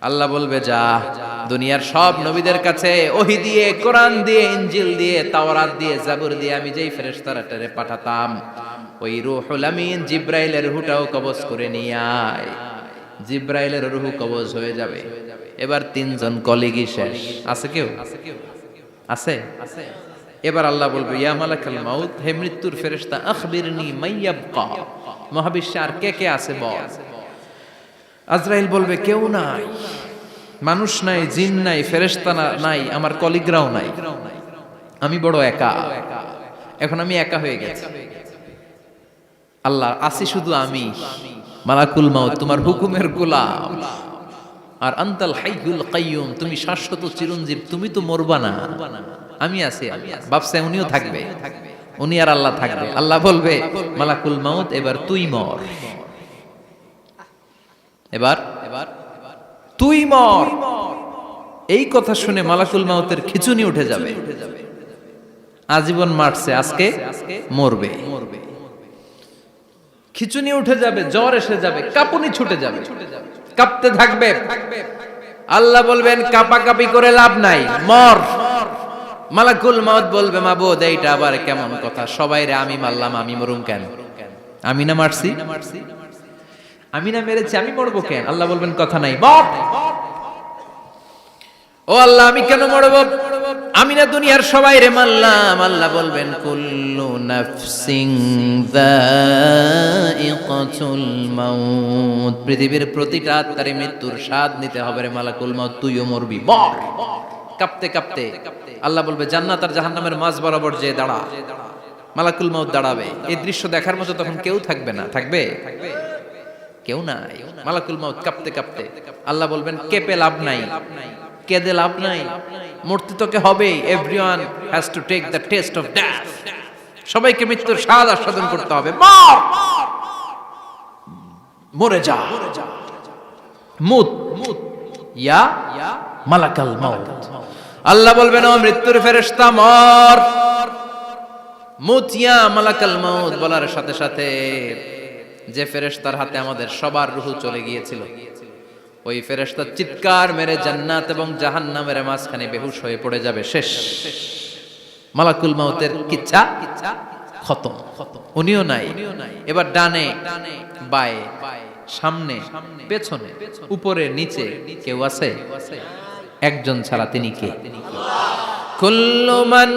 আল্লাহ বলবে, যা দুনিয়ার সব নবীদের কাছে ওহী দিয়ে, কোরআন দিয়ে, ইনজিল দিয়ে, তাওরাত দিয়ে, জাবুর দিয়ে আমি যেই ফেরেশতাটারে পাঠাতাম, ওই রূহুল আমিন জিব্রাইলের রূহটাও কবজ করে নিয়ে আয়। জিব্রাইলের রূহ কবজ হয়ে যাবে। এবার 3 জন কলিগই শেষ। আছে কেউ? আছে? এবার আল্লাহ বলবে, ইয়া মালাকুল মাউত, হে মৃত্যুর ফেরেশতা, আখবিরনি মাইয়াবকা, মহাবিশ্বে আর কে কে আছে বল। আজরাইল বলবে, কেউ নাই, মানুষ নাই, জিন নাই, ফেরেশতা নাই, আমার কলিগরাও নাই, আমি বড় একা, এখন আমি একা হয়ে গেছি। আল্লাহ, আসি শুধু আমি। মালাকুল মাউত তোমার হুকুমের গোলাম, আর আনতাল হাইয়ুল কাইয়ুম তুমি শাশ্বত চিরঞ্জীব, তুমি তো মরবা না, আমি আছি। ভাবছে উনিও থাকবে, উনি আর আল্লাহ থাকবে। আল্লাহ বলবে মালাকুল মাউত এবার তুই মর, এবার তুই মর। এই কথা শুনে মালাকুল মাউতের খিচুনি উঠে যাবে। আজীবন মারছে, আজকে মরবে। খিচুনি উঠে যাবে, জ্বর এসে যাবে, কাঁপুনি ছুটে যাবে, কাঁপতে থাকবে। আল্লাহ বলবেন কাঁপাকাঁপি করে লাভ নাই, মর। মালাকুল মাউত বলবে মাবুদ এইটা আবার কেমন কথা, সবাই রে আমি মারলাম, আমি মরুম কেন? আমি না মারছি, আমি না মেরেছি, আমি মরবো কেন? আল্লাহ বলবেন কথা নাই, মর। ও আল্লাহ আমি কেন মরবো? আমি না দুনিয়ার সবাই রে মারলাম। আল্লাহ বলবেন কুল্লু নাফসিন যায়িকাতুল মাউত, পৃথিবীর প্রতিটা আত্মারে মৃত্যুর স্বাদ নিতে হবে রে মালাকুল মাউত, তুইও মরবি, মর। কাঁপতে কাঁপতে আল্লাহ বলবে জান্নাত আর জাহান্নামের মাঝ বরাবর যে দাঁড়া। মালাকুল মাউত দাঁড়াবে, এই দৃশ্য দেখার মতো তখন কেউ থাকবে না, থাকবে কেউ নাই। মালাকুল মাউত কাঁপতে কাঁপতে আল্লাহ বলবেন কেঁপে লাভ নাই, কেঁদে লাভ নাই, মরতে তোকে হবে। Everyone has to take the test of death, সবাইকে মৃত্যুর স্বাদ আস্বাদন করতে হবে। মর, মরে যা, মুত ইয়া মালাকাল মাউত। আল্লাহ বলবেন ও মৃত্যুর ফেরেশতা মর, মুত ইয়া মালাকাল মাউত। বলার সাথে সাথে যে ফেরেশতার হাতে আমাদের সবার রূহ চলে গিয়েছিল, ওই ফেরেশতা চিৎকার মেরে জান্নাত এবং জাহান্নামের মাঝখানে বেহুশ হয়ে পড়ে যাবে, শেষ। মালাকুল মাউতের কিচ্ছা খতম, উনিও নাই। এবার ডানে বায়ে সামনে পেছনে উপরে নিচে কেউ আছে? একজন ছাড়া, তিনি কে? কুল্লু মান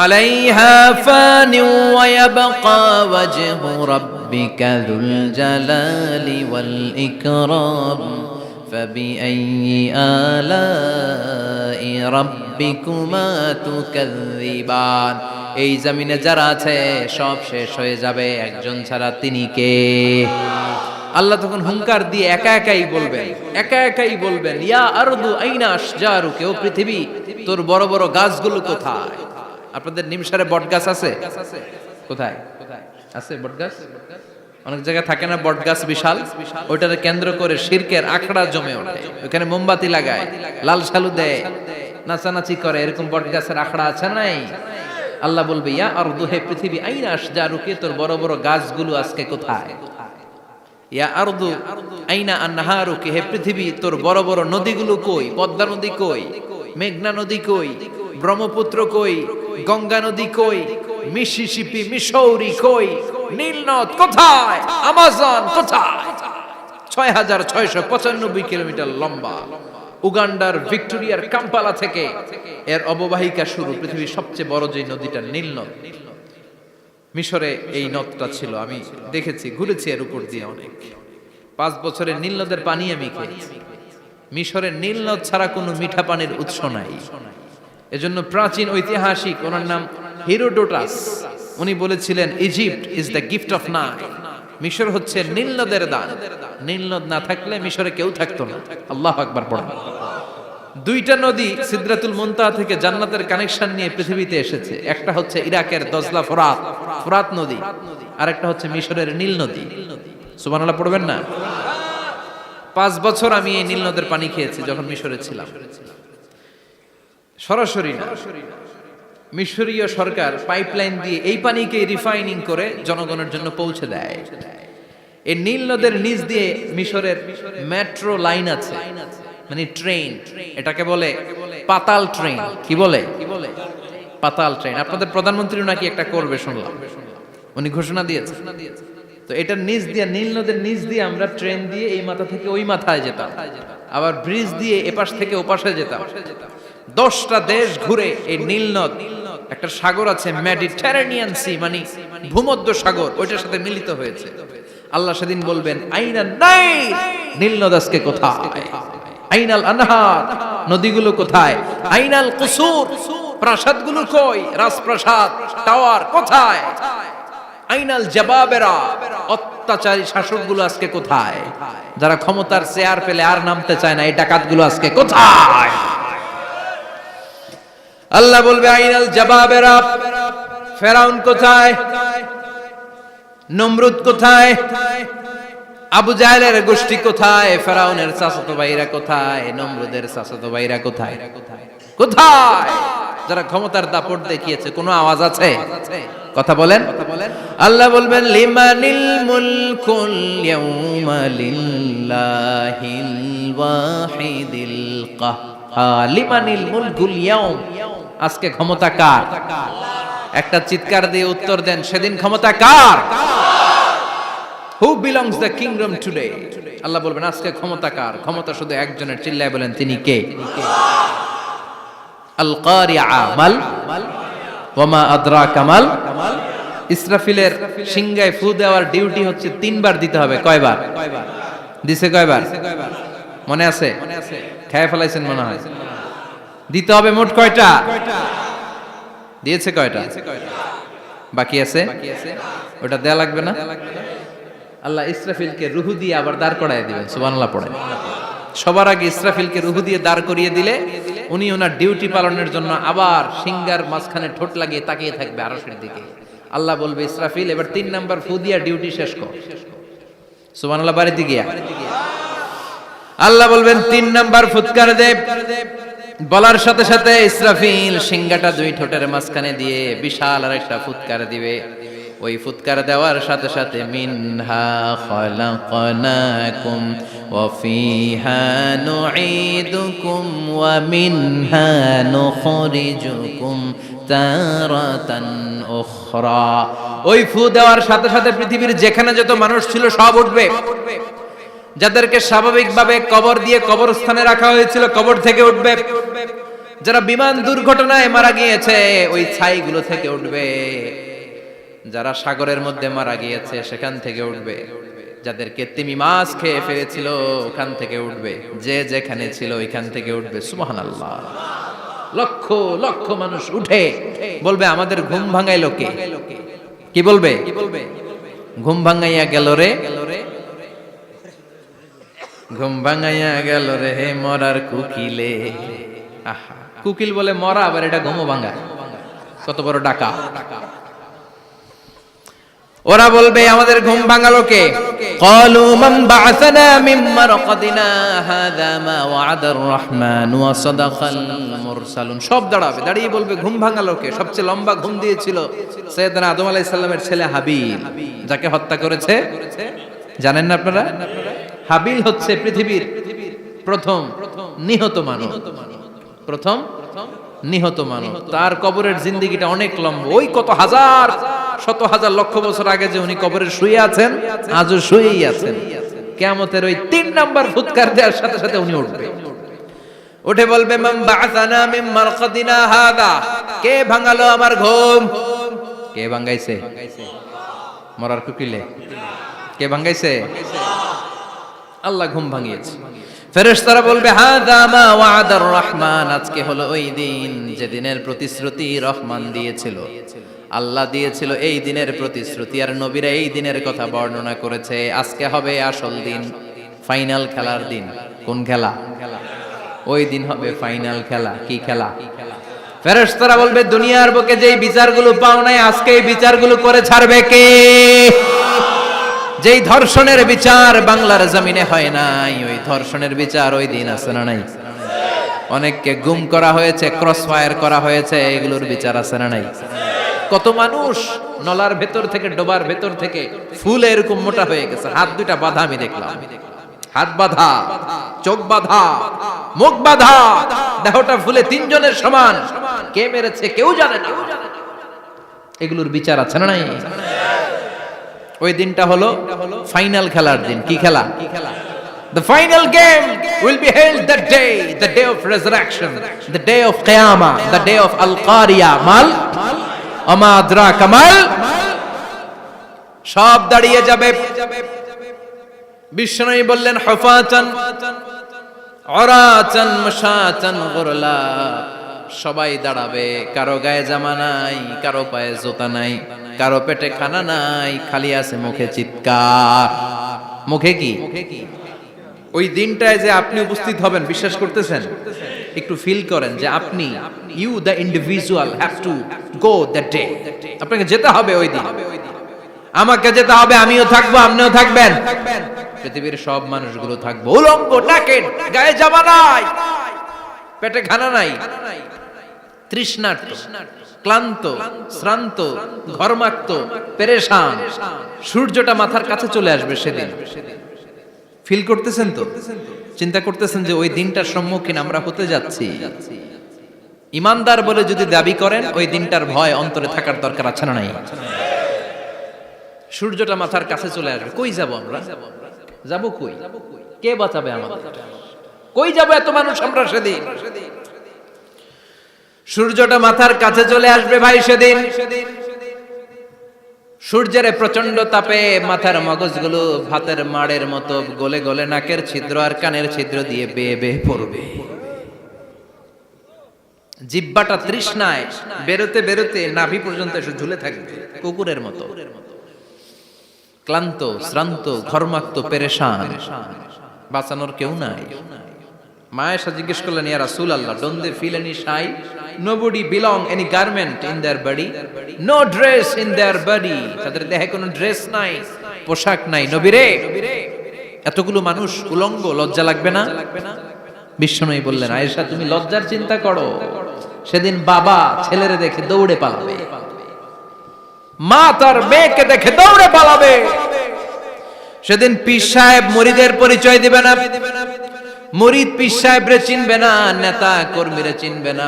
আলাইহা ফানি ওয়া ইয়াবকা ওয়াজহু রাব্বিকা যুল জালালি ওয়াল ইকরাম ফাবিআইয়ি আলাই রাব্বিকুমা তুকাযযিবান। এই জমিনে যারা আছে সব শেষ হয়ে যাবে, একজন ছাড়া, তিনি কে? আল্লাহ তখন হুঙ্কার দিয়ে একা একাই বলবেন, একা একাই বলবেন ইয়া আরদু আইনা আশজারুকা, ও পৃথিবী তোর বড় বড় গাছগুলো কোথায়? আপনাদের নিমসারে বট গাছ আছে? কোথায় আছে বট গাছ? অনেক জায়গায় থাকে না বট গাছ বিশাল, ওইটাকে কেন্দ্র করে শিরকের আখড়া জমে ওঠে, ওখানে মোমবাতি লাগায়, লাল শালু দেয়, নাচানাচি করে, এরকম বট গাছের আখড়া আছে নাই? আল্লাহ বলবে ইয়া আরদু, হে পৃথিবী, আইনা আশজারুকা, তোর বড় বড় গাছগুলো আজকে কোথায়? ইয়া আরদু আইনা আনহারুকা, হে পৃথিবী তোর বড় বড় নদীগুলো কই? পদ্মা নদী কই? মেঘনা নদী কই? ব্রহ্মপুত্র কই? গঙ্গা নদী কই? মিসিসিপি, মিসৌরি কই? নীল নদ কোথায়? আমাজন কোথায়? ৬৬৯৫ কিলোমিটার লম্বা, উগান্ডার ভিক্টোরিয়ার কাম্পালা থেকে এর অববাহিকা শুরু। পৃথিবীর সবচেয়ে বড় যে নদীটা নীল নদ, মিশরে এই নদটা ছিল। আমি দেখেছি, ঘুরেছি এর উপর দিয়ে অনেক। 5 বছরের নীল নদের পানি আমি খেয়েছি। মিশরের নীল নদ ছাড়া কোনো মিঠা পানির উৎস নাই। এজন্য প্রাচীন ঐতিহাসিক, ওনার নাম হিরোডোটাস, উনি বলেছিলেন Egypt is the gift of Nile, মিশর হচ্ছে নীল নদের দান। নীল নদ না থাকলে মিশরে কেউ থাকতো না। আল্লাহু আকবার পড়েন। 2টা নদী সিদরাতুল মুনতাহা থেকে জান্নাতের কানেকশন নিয়ে পৃথিবীতে এসেছে। একটা হচ্ছে ইরাকের দজলা ফোরাত নদী, আর একটা হচ্ছে মিশরের নীল নদী। সুবহানাল্লাহ পড়বেন না? 5 বছর আমি এই নীল নদের পানি খেয়েছি যখন মিশরে ছিলাম। সরাসরি না, মিশরীয় সরকার পাইপলাইন দিয়ে এই পানিকে রিফাইনিং করে জনগণের জন্য পৌঁছে দেয়। এই নীল নদের নিচ দিয়ে মিশরের মেট্রো লাইন আছে, মানে ট্রেন, এটাকে বলে পাতাল ট্রেন। কি বলে? পাতাল ট্রেন। আপনাদের প্রধানমন্ত্রী নাকি একটা করবে শুনলাম, উনি ঘোষণা দিয়েছে। তো এটার নিচ দিয়ে, নীল নদের নিচ দিয়ে আমরা ট্রেন দিয়ে এই মাথা থেকে ওই মাথায় যেতাম, আবার ব্রিজ দিয়ে এপাশ থেকে ওপাশে যেতাম। 10টা দেশ ঘুরে এই নীল নদ, একটা সাগর আছে মেডিটেরেনিয়ান সি, মানে ভূমধ্য সাগর, ওইটার সাথে মিলিত হয়েছে। আল্লাহ সেদিন বলবেন আইনা নাই, নীল নদ আজকে কোথায়? আইনাল আনহার, নদীগুলো কোথায়? আইনাল কুসুর, প্রাসাদগুলো কই? রাজপ্রাসাদ, টাওয়ার কোথায়? আইনাল জাবাবেরা, অত্যাচারী শাসকগুলো আজকে কোথায়? যারা ক্ষমতার চেয়ার পেলে আর নামতে চায় না, এই ডাকাতগুলো আজকে কোথায়? আল্লাহ বলবে আইনাল জাবাবেরা, ফেরাউন কোথায়? নমরুদ কোথায়? আবু জাহেলের গোষ্ঠী কোথায়? ফেরাউনের চাচাতো ভাইরা কোথায়? নমরুদের চাচাতো ভাইরা কোথায়? কোথায়? যারা ক্ষমতার দাপট দেখিয়েছে, কোনো আওয়াজ আছে? কথা বলেন। আল্লাহ বলবেন লিমানিল মুলকুল ইয়াউমা লিল্লাহিল ওয়াহিদিল কাহ্হার। লিমানিল মুলকুল ইয়াউম, আজকে ক্ষমতা কার? একটা চিৎকার দিয়ে উত্তর দেন, সেদিন ক্ষমতা কার? Who belongs the kingdom today? আল্লাহ বলবেন আজকে ক্ষমতা কার? ক্ষমতা শুধু একজনের, চিল্লায় বলেন তিনি কে? আল কারিআ মাল ওয়া মা আদরাকা মাল। ইসরাফিলের সিংহায় ফু দেওয়ার ডিউটি হচ্ছে 3 বার দিতে হবে। কয়বার দিছে? কয়বার মনে আছে? খেয়ে ফেলাইছেন মনে হয়। দিতে হবে মোট কয়টা? দিয়েছে কয়টা? বাকি আছে? ওটা দেয়া লাগবে না? আল্লাহ ইসরাফিলকে রুহু দিয়ে আবার দাঁড় করায় দিবেন। সুবহানাল্লাহ পড়ে। সবার আগে ইসরাফিলকে রুহু দিয়ে দাঁড় করিয়ে দিলে উনি ওনার ডিউটি পালনের জন্য আবার সিংহার মাঝখানে ঠোঁট লাগিয়ে তাকিয়ে থাকবে আরশের দিকে। আল্লাহ বলবে ইসরাফিল এবার 3 নাম্বার ফু দিয়া ডিউটি শেষ কর। সুবহানাল্লাহ। বাড়িতে গিয়া আল্লাহ বলবেন 3 নাম্বার ফুৎকার দে। বলার সাথে সাথে ইসরাফিল সিংহাটা 2 ঠোঁটের মাঝখানে দিয়ে বিশাল আরেকটা ফুৎকার দিবে। ওই ফুৎকার দেওয়ার সাথে সাথে মিনহা খালাকনাকুম ওয়া ফিহা নুঈদুকুম ওয়া মিনহা নুখরিজুকুম তারাতান উখরা। ওই ফু দেওয়ার সাথে সাথে পৃথিবীর যেখানে যত মানুষ ছিল সব উঠবে। যাদেরকে স্বাভাবিকভাবে কবর দিয়ে কবরস্থানে রাখা হয়েছিল কবর থেকে উঠবে। যারা বিমান দুর্ঘটনায় মারা গিয়েছে ওই ছাইগুলো থেকে উঠবে। যারা সাগরের মধ্যে মারা গিয়েছে সেখান থেকে উঠবে। যাদেরকে তিমি মাছ খেয়ে ফেলেছিল ওখান থেকে উঠবে। যে যেখানে ছিল ওইখান থেকে উঠবে। সুবহানাল্লাহ। লক্ষ লক্ষ মানুষ উঠে বলবে আমাদের ঘুম ভাঙাইলো কে? কি বলবে? ঘুম ভাঙাইয়া গেল রে, ঘুম ভাঙাইয়া গেল রে মরার কুকিলে। আহা, কুকিল বলে মরা, আবার এটা ঘুমো ভাঙা। কত বড় ডাকা। ওরা বলবে আমাদের ঘুম ভাঙালো কে? ক্বালু মান বা'আসানা মিন মারকাদিনা হাযা মা ওয়া'আদার রহমান ওয়া সাদাকাল মুরসালুন। সব দাঁড়াবে, দাঁড়িয়ে বলবে ঘুম ভাঙালো কে? সবচেয়ে লম্বা ঘুম দিয়েছিল সাইয়েদনা আদম আলাইহিস সালামের ছেলে হাবিল, যাকে হত্যা করেছে। জানেন না আপনারা? হাবিল হচ্ছে পৃথিবীর প্রথম নিহত মানব। প্রথম নিহত মানব। তার কবরের জিন্দেগিটা অনেক লম্বা। ওই কত হাজার শত হাজার লক্ষ বছর আগে যে উনি কবরে শুয়ে আছেন, আজও শুয়েই আছেন। কিয়ামতের ওই 3 নাম্বার ফুৎকার দেওয়ার সাথে সাথে উনি উঠবে। উঠে বলবে মান বা'আসানা মিন মারকাদিনা হাযা। কে ভাঙালো আমার ঘুম? কে ভাঙাইছে? মরার কুকিলে কে ভাঙাইছে? আল্লাহ ঘুম ভাঙিয়েছে। ফেরেশতারা বলবে হাযা মা ওয়া'আদার রহমান। আজকে হলো ওই দিন যে দিনের প্রতিশ্রুতি রহমান দিয়েছিল, আল্লাহ দিয়েছিল। এই দিনের প্রতিশ্রুতি আর নবীরা এই দিনের কথা বর্ণনা করেছে। আজকে হবে আসল দিন, ফাইনাল খেলার দিন। কোন খেলা? ওই দিন হবে ফাইনাল খেলা। কি খেলা? ফেরেশতারা বলবে দুনিয়ার বুকে যেই বিচারগুলো পাও নাই আজকে এই বিচারগুলো করে ছাড়বে কে? যেই ধর্ষণের বিচার বাংলার জমিনে হয় নাই, ওই ধর্ষণের বিচার ওই দিন আছে না নাই? অনেককে গুম করা হয়েছে, ক্রস ফায়ার করা হয়েছে, এগুলোর বিচার আছে না নাই? কত মানুষ নলার ভেতর থেকে, ডোবার ভেতর থেকে ফুল এরকম মোটা হয়ে গেছে। হাত দুইটা বাঁধা আমি দেখলাম। হাত বাঁধা, চোখ বাঁধা, মুখ বাঁধা, দেহটা ফুলে 3 জনের সমান। কে মেরেছে কেউ জানে না। এগুলোর বিচার আছে না নাই? ওই দিনটা হলো ফাইনাল খেলার দিন। কি খেলা? The final game will be held that day, the day of resurrection, the day of Qiyamah, the day of Al-Qari'ah. Mal আমা আদরাকা মাল। সব দাঁড়িয়ে যাবে। বিষ্ণু বললেন হুফাতান উরাতান মাশাতান গুরলা। সবাই দাঁড়াবে, কারো গায়ে জামা নাই, কারো পায়ে জুতা নাই। কারো পেটে খানা নাই, খালি আছে মুখে চিৎকার। মুখে কি? ওই দিনটায় যে আপনি উপস্থিত হবেন, বিশ্বাস করতেছেন? একটু ফিল করেন যে আপনি, you the individual have to go that day. আপনাকে যেতে হবে ওই দিন, আমাকে যেতে হবে, আমিও থাকবো, আপনিও থাকবেন, পৃথিবীর সব মানুষগুলো থাকবো উলঙ্গ, নাকেড, গায়ে জামা নাই, পেটে খানা নাই, তৃষ্ণার্ত, ক্লান্ত, শ্রান্ত, ঘর্মাক্ত, পেরেশান। সূর্যটা মাথার কাছে চলে আসবে সেদিন। ফিল করতেছেন তো? চিন্তা করতেছেন যে ওই দিনটার সম্মুখীন আমরা হতে যাচ্ছি। ইমানদার বলে যদি দাবি করেন, ওই দিনটার ভয় অন্তরে থাকার দরকার আছে না নাই? সূর্যটা মাথার কাছে চলে আসবে, কই যাব আমরা? যাব কই? কে বাঁচাবে আমাদের? কই যাব এত মানুষ আমরা সেদিন? সূর্যটা মাথার কাছে চলে আসবে ভাই সেদিন। সূর্যের প্রচন্ড তাপে মাথার মগজগুলো ভাতের মাড়ের মতো গলে গলে নাকের ছিদ্র আর কানের ছিদ্র দিয়ে বেয়ে বেয়ে পড়বে। জিহ্বাটা তৃষ্ণায় বেরোতে বেরোতে নাভি পর্যন্ত এসে ঝুলে থাকবে কুকুরের মতো। ক্লান্ত, শ্রান্ত, ঘর্মাক্ত, পেরেশান, বাঁচানোর কেউ নাই। মায়েশা জিজ্ঞেস করলেন, ইয়া রাসূলুল্লাহ, don't they feel any shy? Nobody belong any garment in their body, no dress in their body. তাদের দেহে কোনো ড্রেস নাই, পোশাক নাই। নবী রে, এতগুলো মানুষ উলঙ্গ, লজ্জা লাগবে না? বিশ্বনবী বললেন, আয়েশা তুমি লজ্জার চিন্তা করো, সেদিন বাবা ছেলেরে দেখে দৌড়ে পালাবে, মা তার মেয়েকে দেখে দৌড়ে পালাবে। সেদিন পীর সাহেব মুরিদের পরিচয় দিবে না, মুরিদ পীর সাহেবরে চিনবে না, নেতা কর্মীরে চিনবে না,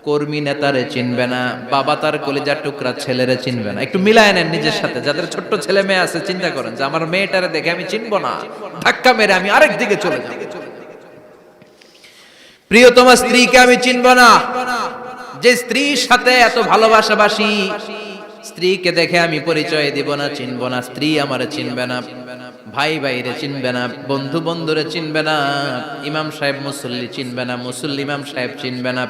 কর্মী নেতারে চিনবে না, বাবা তার কলিজার টুকরা ছেলেরে চিনবে না। একটু মিলায় নেন নিজের সাথে। যাদের ছোট্ট ছেলে মেয়ে আছে, চিন্তা করেন যে আমার মেয়েটারে দেখে আমি চিনবো না, ধাক্কা মেরে আমি আরেক দিকে চলে যাব। প্রিয়তমা স্ত্রীকে আমি চিনবো না, যে স্ত্রীর সাথে এত ভালোবাসাবাসি, স্ত্রীকে দেখে আমি পরিচয় দিব না, চিনবো না। স্ত্রী আমারে চিনবে না, ভাই ভাইরে চিনবে না, বন্ধু বন্ধুরে চিনবে না, ইমাম সাহেব মুসল্লি চিনবে না, মুসল্লি ইমাম সাহেব চিনবে না,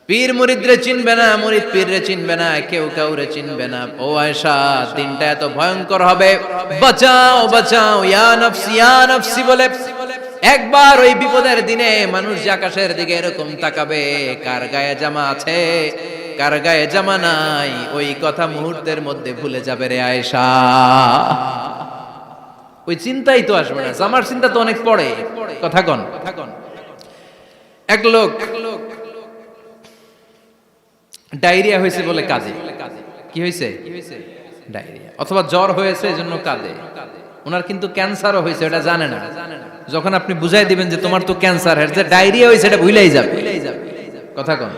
পীর মুরিদরে চিনবে না, মুরিদ পীররে চিনবে না, কেউ কাউরে চিনবে না। ও আয়েশা, দিনটা এত ভয়ঙ্কর হবে, বাঁচাও বাঁচাও, ইয়া নফসি ইয়া নফসি বলে একবার ওই বিপদের দিনে মানুষ যে আকাশের দিকে এরকম তাকাবে, কার গায়ে জামা আছে কার গায়ে জামা নাই, ওই কথা মুহূর্তের মধ্যে ভুলে যাবে রে আয়েশা। ওই চিন্তাই তো আসবে না, জামার চিন্তা তো অনেক পরে। কথা কন। এক লোক ডায়রিয়া হয়েছে বলে কাঁদে। কি হয়েছে? ডায়রিয়া, অথবা জ্বর হয়েছে এজন্য কাঁদে। ওনার কিন্তু ক্যান্সারও হয়েছে, এটা জানে না। যখন আপনি বুঝাই দিবেন যে তোমার তো ক্যান্সার, যে ডায়রিয়া হয়েছে এটা ভুলেই যাবে। কথা কন।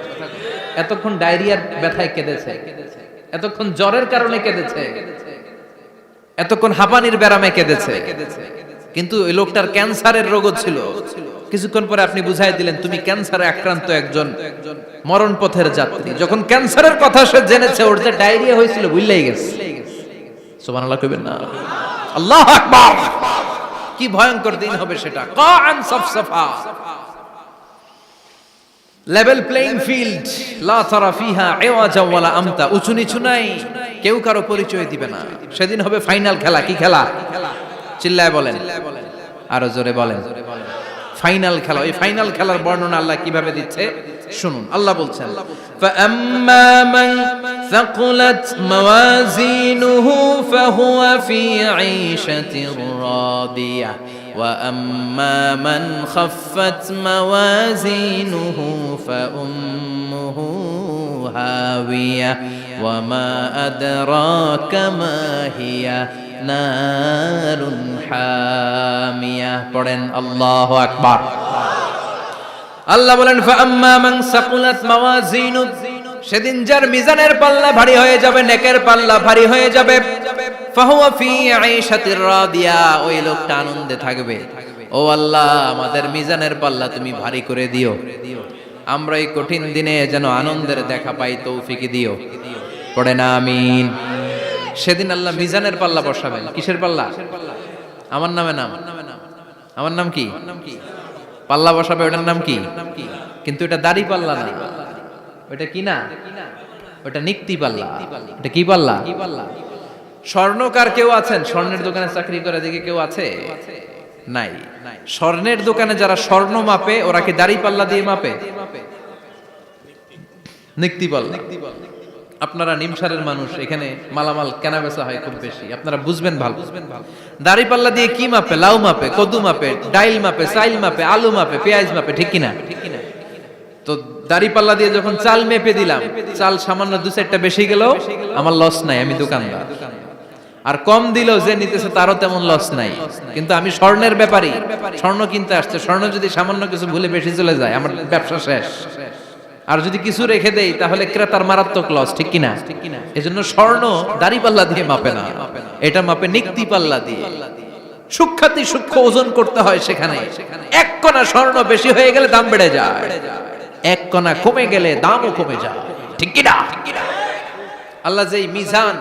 এতক্ষণ ডায়রিয়ার ব্যথায় কেঁদেছে, এতক্ষণ জ্বরের কারণে কেঁদেছে, এতক্ষণ হাঁপানির ব্যারামে কেঁদেছে, কিন্তু ওই লোকটার ক্যান্সারের রোগও ছিল। কিছুক্ষণ পরে আপনি বুঝাই দিলেন তুমি ক্যান্সারে আক্রান্ত একজন মরণ পথের যাত্রী। যখন ক্যান্সারের কথা সে জেনেছে, ওর যে ডায়রিয়া হয়েছিল ভুলেই গেছে। সুবহানাল্লাহ কইবেন না? আল্লাহু আকবার। কি ভয়ঙ্কর দিন হবে সেটা। কাআন সাফসাফা, লেভেল প্লেইং ফিল্ড, লা তারা ফিহা ইওয়াজা ওয়ালা আমতা। উঁচু নিচু নাই, কেউ কারো পরিচয় দিবে না। সেদিন হবে ফাইনাল খেলা। কি খেলা? চিল্লায় বলেন, আরো জোরে বলেন। ফাইনাল খেলা। ওই ফাইনাল খেলার বর্ণনা আল্লাহ কিভাবে দিচ্ছে শুনুন। আল্লাহ বলছেন, ফাআম্মা মান সাকুলাত মাওয়াজিনুহু ফাহুয়া ফি ঈশাতির রাদিয়া ওয়া আম্মা মান খাফফাত মাওয়াজিনুহু ফাউম্মুহু হাওিয়া ওয়া মা আদরাকা মা হিয়া নারুন হামিয়া। পড়েন আল্লাহু আকবার। আল্লাহ বলেন, ফাআম্মা মান সাকুলাত মাওয়াজিনু, সেদিন যার মিজানের পাল্লা ভারী হয়ে যাবে, নেকের পাল্লা ভারী হয়ে যাবে, ফাহুয়া ফি ঈশাতির রাদিয়া, ওই লোকটা আনন্দে থাকবে। ও আল্লাহ, আমাদের মিজানের পাল্লা তুমি ভারী করে দিও, আমরা এই কঠিন দিনে যেন আনন্দের দেখা পাই, তৌফিক দিও। পড়েন আমিন। সেদিন আল্লাহ মিজানের পাল্লা বসাবেন। কিসের পাল্লা? আমার নামে নাম। আমার নাম কি? পাল্লা বসাবে, ওটার নাম কি? কিন্তু এটা দাড়ি পাল্লা না। ওটা কি না? ওটা নিক্তি পাল্লা। এটা কি পাল্লা? স্বর্ণকার কেউ আছেন? স্বর্ণের দোকানে চাকরি করে দেখে কেউ আছে? নাই। স্বর্ণের দোকানে যারা স্বর্ণ মাপে ওরা কি দাড়ি পাল্লা দিয়ে মাপে? নিক্তি পাল্লা। আপনারা নিমসারের মানুষ, এখানে মালামাল কেনা বেচা হয় খুব বেশি, আপনারা বুঝবেন ভালো। দাড়ি পাল্লা দিয়ে কি মাপে? লাউ মাপে, কদু মাপে, ডাইল মাপে, চাইল মাপে, আলু মাপে, পেঁয়াজ মাপে, ঠিক কিনা? তো দাড়ি পাল্লা দিয়ে যখন চাল মেপে দিলাম, চাল সামান্য 2-4টা বেশি গেল, আমার লস নাই, আমি দোকানদার। আর কম দিল যে নিতেছে তারও তেমন লস নাই। কিন্তু আমি স্বর্ণের ব্যাপারী, স্বর্ণ কিনতে আসছে, স্বর্ণ যদি সামান্য কিছু ভুলে বেশি চলে যায় আমার ব্যবসা শেষ। আর যদি কিছু রেখে দেই তাহলে ক্রেতার মারাত্মক লস, ঠিক কিনা? এজন্য স্বর্ণ দাড়ি পাল্লা দিয়ে মাপে না, এটা মাপে নিক্তি পাল্লা দিয়ে। সূক্ষ্মাতি সূক্ষ্ম ওজন করতে হয় সেখানে। এক কণা স্বর্ণ বেশি হয়ে গেলে দাম বেড়ে যায়, এক কণা কমে গেলে দামও কমে যায়, ঠিক কিনা? আল্লাহ যে মিজান,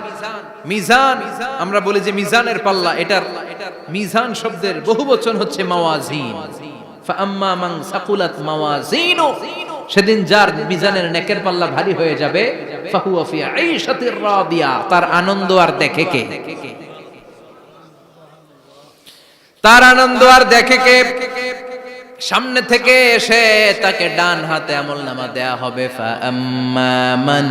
মিজান আমরা বলি যে মিজানের পাল্লা, এটার মিজান শব্দের বহুবচন হচ্ছে মাওয়াজিন। ফাআম্মা মান সাকুলাত মাওয়াজিনু, সেদিন যার মিজানের নেকের পাল্লা ভারী হয়ে যাবে, ফাহুয়া ফি আইশাতির রাদিয়া, তার আনন্দ আর দেখে কে? তার আনন্দ আর দেখে কে? সামনে থেকে এসে তাকে ডান হাতে আমলনামা দেয়া হবে। ফাআম্মা মান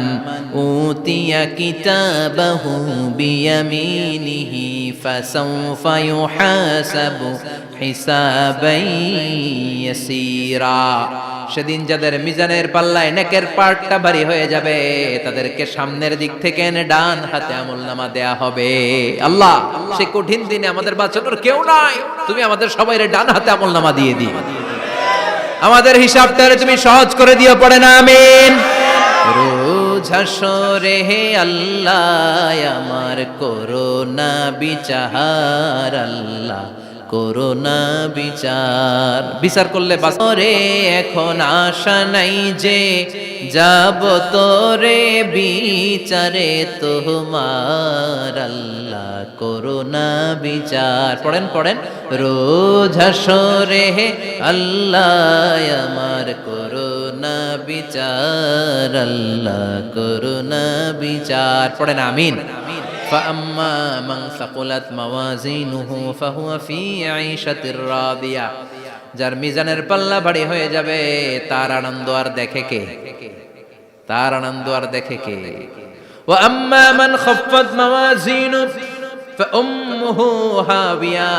উতিয়া কিতাবাহু বিয়ামিনিহি ফাসাউফা ইউহাসাবু হিসাবান ইয়াসীরা, সেদিন যাদের মিজানের পাল্লায় নেকের পার্টটা ভারী হয়ে যাবে তাদেরকে সামনের দিক থেকে এনে ডান হাতে আমলনামা দেয়া হবে। আল্লাহ, সে কঠিন দিনে আমাদের বাঁচানোর কেউ নাই, তুমি আমাদের সবাইরে ডান হাতে আমলনামা দিয়ে দিও, আমাদের হিসাবটা তুমি সহজ করে দিও, পড়ে না আমিন। রোজ হাসরে হে আল্লাহ আমার করোনা বিচার, আল্লাহ করোনা বিচার, বিচার করলে বাসরে এখন আশা নাই যে যাব তোরে বিচারে তোমার, আল্লাহ করোনা বিচার। পড়েন পড়েন, রোজ হাসরে হে আল্লাহ আমার করোনা বিচার, আল্লাহ করোনা বিচার, পড়েন আমিন। فأما من ثقلت موازينه فهو في عيشة راضية, যার মিজানের পাল্লা ভারী হয়ে যাবে তার আনন্দ আর দেখে কে? তার আনন্দ আর দেখে কে? وأما من خفت موازينه فأمه هاوية,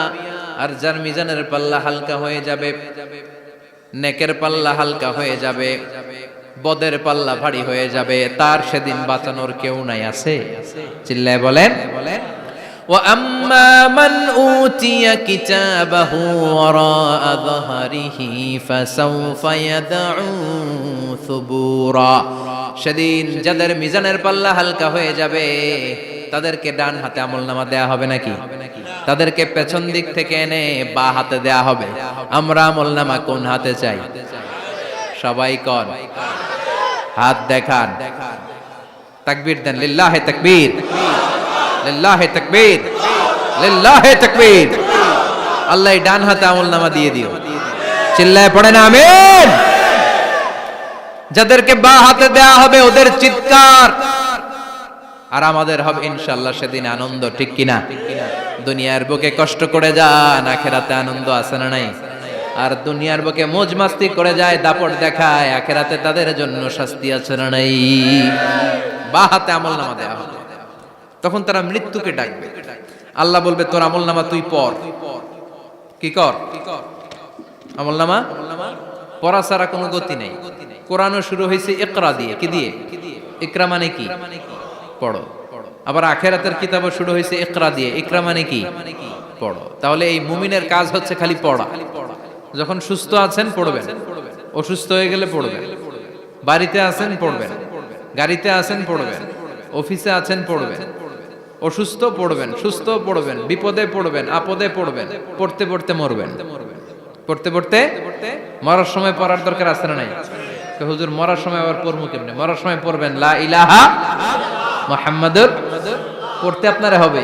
আর যার মিজানের পাল্লা হালকা হয়ে যাবে, নেকের পাল্লা হালকা হয়ে যাবে, বদের পাল্লা ভারী হয়ে যাবে, তার সেদিন বাঁচানোর কেউ নাই। আছে? চিল্লায় বলেন। ওয়া আম্মা মান উতিয়া কিতাবাহু ওয়ারাআ যাহরিহি ফাসাউফা ইয়াদউ সুবুরা, সেদিন যাদের মিজানের পাল্লা হালকা হয়ে যাবে তাদেরকে ডান হাতে আমলনামা দেয়া হবে নাকি? তাদেরকে পেছন দিক থেকে এনে বা হাতে দেয়া হবে। আমরা আমলনামা কোন হাতে চাই? সবাই কোন হাত দেখান, তাকবীর দেন, লিল্লাহে তাকবীর, লিল্লাহে তাকবীর, লিল্লাহে তাকবীর। আল্লাহ ডান হাতে আমলনামা দিয়ে দিও, চিল্লায় পড়েন আমিন। যাদেরকে বা হাতে দেয়া হবে ওদের চিৎকার আর আমাদের হবে ইনশাআল্লাহ সেদিন আনন্দ, ঠিক কিনা? দুনিয়ার বুকে কষ্ট করে যান, আখিরাতে আনন্দ আছে না নাই? আর দুনিয়ার বুকে মौज মাস্তি করে যায়, দাপট দেখায়, আখিরাতে তাদের জন্য শাস্তি আছে না নাই? বা হাতে আমলনামা দেয়া হবে, তখন তারা মৃত্যুকে ডাকবে। আল্লাহ বলবে তোর আমলনামা তুই পড়। কি কর? আমলনামা পড়া ছাড়া কোনো গতি নেই। কোরআনও শুরু হয়েছে ইকরা দিয়ে। কি দিয়ে? ইকরা মানে কি? পড়ো। আবার আখিরাতের কিতাবও শুরু হয়েছে ইকরা দিয়ে। ইকরা মানে কি? পড়ো। তাহলে এই মুমিনের কাজ হচ্ছে খালি পড়া। যখন সুস্থ আছেন পড়বেন, অসুস্থ হয়ে গেলে পড়বেন, বাড়িতে আছেন পড়বেন, গাড়িতে আছেন পড়বেন, অফিসে আছেন পড়বেন, অসুস্থ পড়বেন, সুস্থ পড়বেন, বিপদে পড়বেন, আপদে পড়বেন, পড়তে পড়তে মরবেন, পড়তে পড়তে মরার সময় পড়ার দরকার আছে না নাই? হুজুর মরার সময় আবার পড়বো কেমনে? মরার সময় পড়বেন লা ইলাহা মুহাম্মাদুর, পড়তে আপনারা হবে,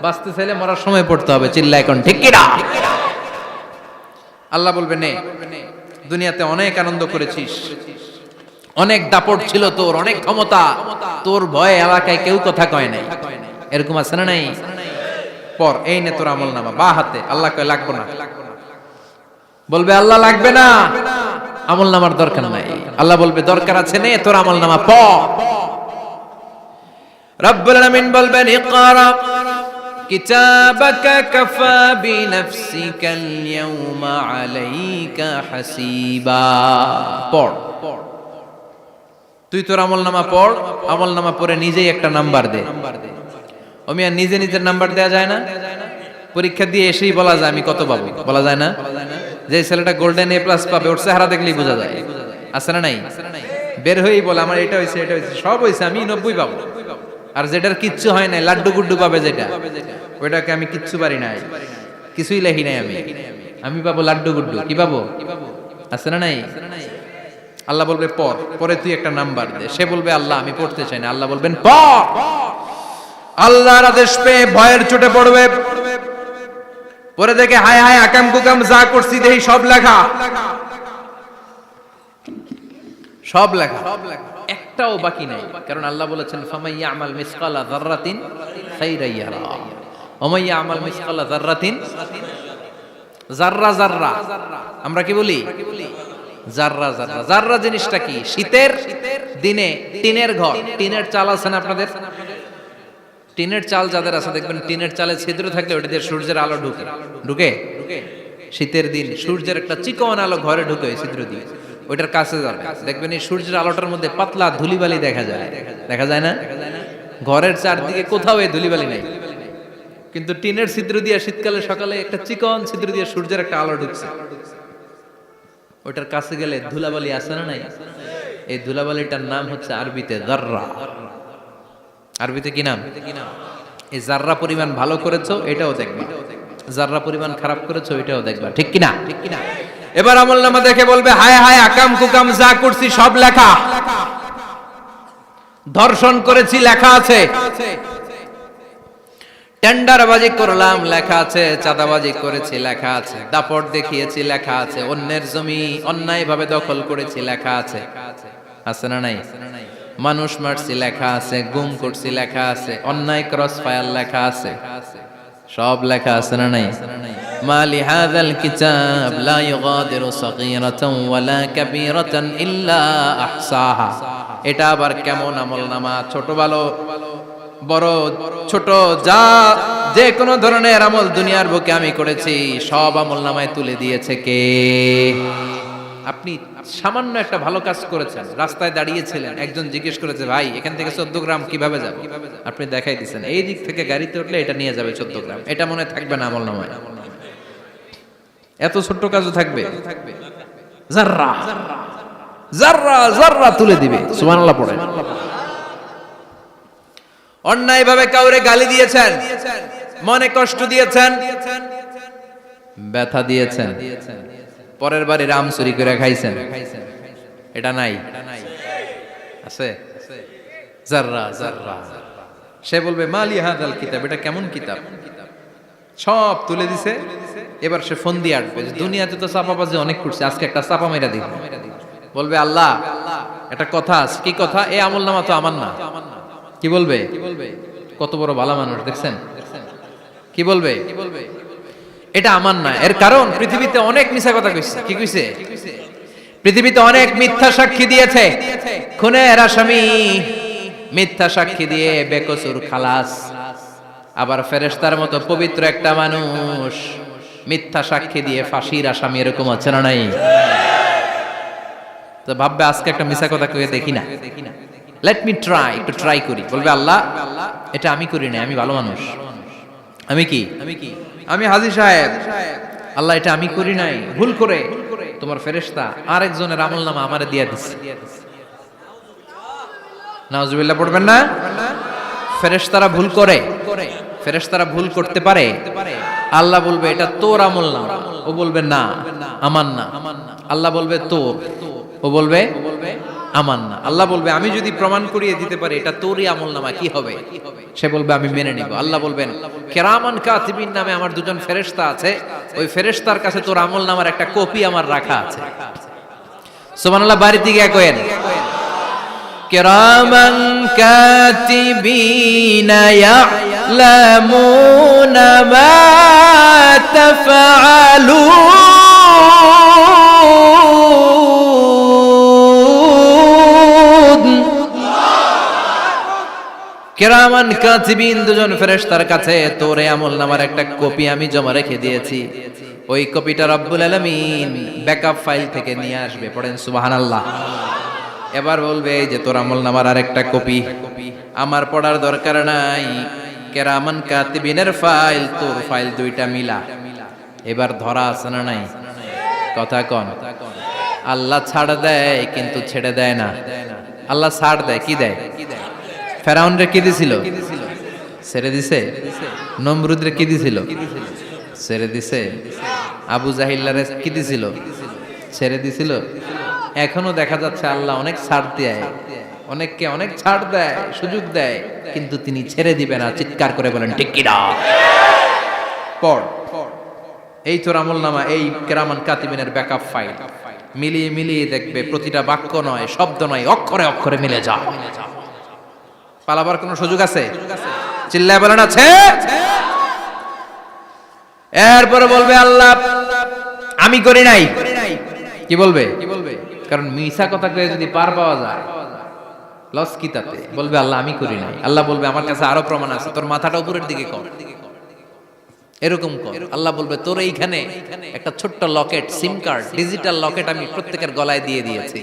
বাঁচতে চাইলে মরার সময় পড়তে হবে। চিল্লা এখন ঠিক কিনা? আল্লাহ বলবে নে, দুনিয়াতে অনেক আনন্দ করেছিস, অনেক দাপট ছিল তোর, অনেক ক্ষমতা, তোর ভয়ে এলাকায় কেউ কথা কয় নাই। এরকম আছে না নাই? পর এই নে তোর আমল নামা বা হাতে। আল্লাহ কয় লাগবে না। বলবে আল্লাহ লাগবে না, আমল নামার দরকার নাই। আল্লাহ বলবে দরকার আছে, নে তোর আমল নামা পড়। রব্বুল আলামিন বলবেন ইকরা কিতাবাকা কাফা বিনাফসিকাল ইয়াউমা আলাইকা হাসিবা। পড়, তুই তোর আমল নামা পড়। আমল নামা পড়ে নিজেই একটা নাম্বার দে। আমি আর নিজে নিজের নাম্বার দেয়া যায় না? পরীক্ষা দিয়ে এসেই বলা যায় আমি কত পাবো, বলা যায় না? যে ছেলেটা গোল্ডেন এ প্লাস পাবে ওর চেহারা দেখলেই বোঝা যায়, আছে না নাই? বের হয়েই বলে আমার এটা হয়েছে, এটা হয়েছে, সব হয়েছে, আমি 90 পাবো। আর যেটার কিচ্ছু হয় নাই, লাড্ডু গুড্ডু পাবে যেটা, ওইটাকে আমি কিচ্ছু পারি নাই, কিছুই লেখি নাই, আমি পাবো লাড্ডু গুড্ডু। কি পাবো? আছে না নাই? আল্লাহ বলবে পড়, পরে তুই একটা নাম্বার দে। সে বলবে আল্লাহ আমি পড়তে চাই না। আল্লাহ বলবেন পড়। আল্লাহর আদেশ পেয়ে ভয়ের চোটে পড়বে, পরে দেখে হায় হায় আকাম কুকাম যা করছি দেখি সব লেখা, সব লেখা, একটাও বাকি নাই। কারণ আল্লাহ বলেছেন ফামাইয়া আমাল মিসকালা যাররাতিন খাইরান ইয়ারা ওয়া মাইয়া আমাল মিসকালা যাররাতিন, জাররা জাররা আমরা কি বলি? জাররা জাররা। জাররা জিনিসটা কি? শীতের দিনে টিনের ঘর, টিনের চাল আছে না আপনাদের? টিনের চাল যাদের আছে দেখবেন টিনের চালে ছিদ্র থাকলে ওটা দিয়ে সূর্যের আলো ঢুকে ঢুকে শীতের দিন সূর্যের একটা চিকন আলো ঘরে ঢুকে ওই ছিদ্র দিয়ে, ওইটার কাছে যাবে দেখবেন এই সূর্যের আলোটার মধ্যে পাতলা ধুলিবালি দেখা যায়, দেখা যায় না? ঘরের চারদিকে কোথাও এই ধুলিবালি নাই, কিন্তু টিনের ছিদ্র দিয়ে শীতকালে সকালে একটা চিকন ছিদ্র দিয়ে সূর্যের একটা আলো ঢুকছে, ওইটার কাছে গেলে ধুলাবালি আছে না নাই? এই ধুলাবালিটার নাম হচ্ছে আরবিতে যাররা। আরবিতে কি নাম? এই জাররা পরিমাণ ভালো করেছো এটাও দেখবা, জাররা পরিমাণ খারাপ করেছো এটাও দেখবা, ঠিক কিনা? ঠিক কিনা? এবার আমলনামা দেখে বলবে হায় হায় আকাম কুকাম যা করছি সব লেখা, ধর্ষণ করেছি লেখা আছে, টেন্ডারবাজি করলাম লেখা আছে, চাঁদাবাজি করেছি লেখা আছে, দাপট দেখিয়েছি লেখা আছে, অন্যের জমি অন্যায়ভাবে দখল করেছি লেখা আছে, আছে না নাই? মানুষ মারছি লেখা আছে, গুম করছি লেখা আছে, অন্যায় ক্রস ফায়ার লেখা আছে, সব লেখা আছে না নাই? মালি হাযাল কিতাব লা ইউগাদিরু সাগীরাতান ওয়ালা কাবীরাতান ইল্লা আহসাহা। এটা আবার কেমন আমলনামা? ছোট ভালো বড় ছোট যা যে কোনো ধরনের আমল দুনিয়ার বুকে আমি করেছি সব আমলনামায় তুলে দিয়েছে কে? আপনি সামান্য একটা ভালো কাজ করেছেন, রাস্তায় দাঁড়িয়েছিলেন, একজন জিজ্ঞেস করেছে ভাই এখান থেকে 14 গ্রাম কিভাবে যাবে, আপনি দেখাই দিচ্ছেন এই দিক থেকে গাড়িতে উঠলে এটা নিয়ে যাবে 14 গ্রাম, এটা মনে থাকবে না আমলনামায়? এত ছোট্ট কাজও থাকবে? জাররা জাররা জাররা তুলে দিবে। সুবহানাল্লাহ পড়ে। অন্যায়ভাবে কাউরে গালি দিয়েছেন, মনে কষ্ট দিয়েছেন, ব্যথা দিয়েছেন, পরের বাড়ি রাম চুরি করে খাইছেন, এটা নাই? আছে? জাররা জাররা। সে বলবে মালি হাযাল কিতাব, এটা কেমন কিতাব? সব তুলে দিছে। এবার সে ফোন দিয়ে আসবে, দুনিয়াতে তো চাপাবাজি অনেক করছে, আজকে একটা চাপা মেরা দিই। বলবে আল্লাহ একটা কথা আছে। কি কথা? এই আমলনামা তো আমার না। কি বলবে? কত বড় ভালো মানুষ দেখছেন? কি বলবে? এটা আমার না। এর কারণ পৃথিবীতে অনেক মিথ্যা কথা কইছে। কি কইছে? পৃথিবীতে অনেক মিথ্যা সাক্ষী দিয়েছে, খুনের আসামি মিথ্যা সাক্ষী দিয়ে বেকসুর খালাস। আবার ফেরেশতার মতো পবিত্র একটা মানুষ মিথ্যা সাক্ষী দিয়ে ফাঁসির আসামি, এরকম আছে না নাই? তো ভাববে আজকে একটা মিথ্যা কথা কয়ে দেখি না, লেট মি ট্রাই, একটু ট্রাই করি। বলবে আল্লাহ এটা আমি করি না, আমি ভালো মানুষ, আমি কি আমি হাজী সাহেব, আল্লাহ এটা আমি করি নাই, ভুল করে তোমার ফেরেশতা আরেকজনের আমলনামা আমারে দিয়ে দিছে। নাউজুবিল্লাহ পড়বেন না? ফেরেশতারা ভুল করে, ফেরেশতারা ভুল করতে পারে। আল্লাহ বলবে এটা তোর আমলনামা, ও বলবে না আমার না। আল্লাহ বলবে তোর, ও বলবে আমার না। আল্লাহ বলবে আমি যদি প্রমাণ করিয়ে দিতে পারি এটা তোরই আমলনামা, কি হবে? সে বলবে আমি মেনে নিব। আল্লাহ বলবেন কিরামান কাতিবিন নামে আমার দুজন ফেরেশতা আছে, ওই ফেরেশতার কাছে তোর আমলনামার একটা কপি আমার রাখা আছে। সুবহানাল্লাহ। বাড়িতে গিয়ে কয়েন কিরামান কাতিবিনা ইয়ালামুনা মা তাফআলুন। কিরামান কাতিবিন, দুজন ফেরেশতার কাছে তোর আমলনামার একটা কপি আমি জমা রেখে দিয়েছি। ওই কপিটা রব্বুল আলামিন ব্যাকআপ ফাইল থেকে নিয়ে আসবে। পড়েন সুবহানাল্লাহ। এবার বলবে এই যে তোর আমলনামার আরেকটা কপি আমার পড়ার দরকার নাই, কিরামান কাতিবিনের ফাইল তোর ফাইল দুইটা মিলা। এবার ধরা আছে না নাই? কথা কন। আল্লাহ ছাড় দেয় কিন্তু ছেড়ে দেয় না। আল্লাহ ছাড় দেয়, কি দেয়? ফেরাউনরে কি দিছিল? ছেড়ে দিছে। নমরুদরে কি দিছিল? ছেড়ে দিছে। আবু জাহিল্লারে কি দিছিল? ছেড়ে দিছিল। এখনো দেখা যাচ্ছে আল্লাহ অনেক ছাড় দেয়, অনেককে অনেক ছাড় দেয়, সুযোগ দেয়, কিন্তু তিনি ছেড়ে দিবে না। চিৎকার করে বলেন ঠিক কি না? পড়, এই তোর আমলনামা, এই কিরামান কাতিবিনের ব্যাকআপ ফাইল মিলিয়ে মিলিয়ে দেখবে প্রতিটা বাক্য নয়, শব্দ নয়, অক্ষরে অক্ষরে মিলে যা। পালাবার কোনো সুযোগ আছে? চিল্লায় বলেন আছে। এরপরে বলবে আল্লাহ আমি করি নাই। কি বলবে? কারণ মিছা কথা কয়ে যদি পার পাওয়া যায় লস কি তাতে? বলবে আল্লাহ আমি করি নাই। আল্লাহ বলবে আমার কাছে আরো প্রমাণ আছে, তোর মাথাটা উপরের দিকে কর, এরকম কর। আল্লাহ বলবে তোর এইখানে একটা ছোট্ট লকেট, সিম কার্ড, ডিজিটাল লকেট আমি প্রত্যেকের গলায় দিয়ে দিয়েছি।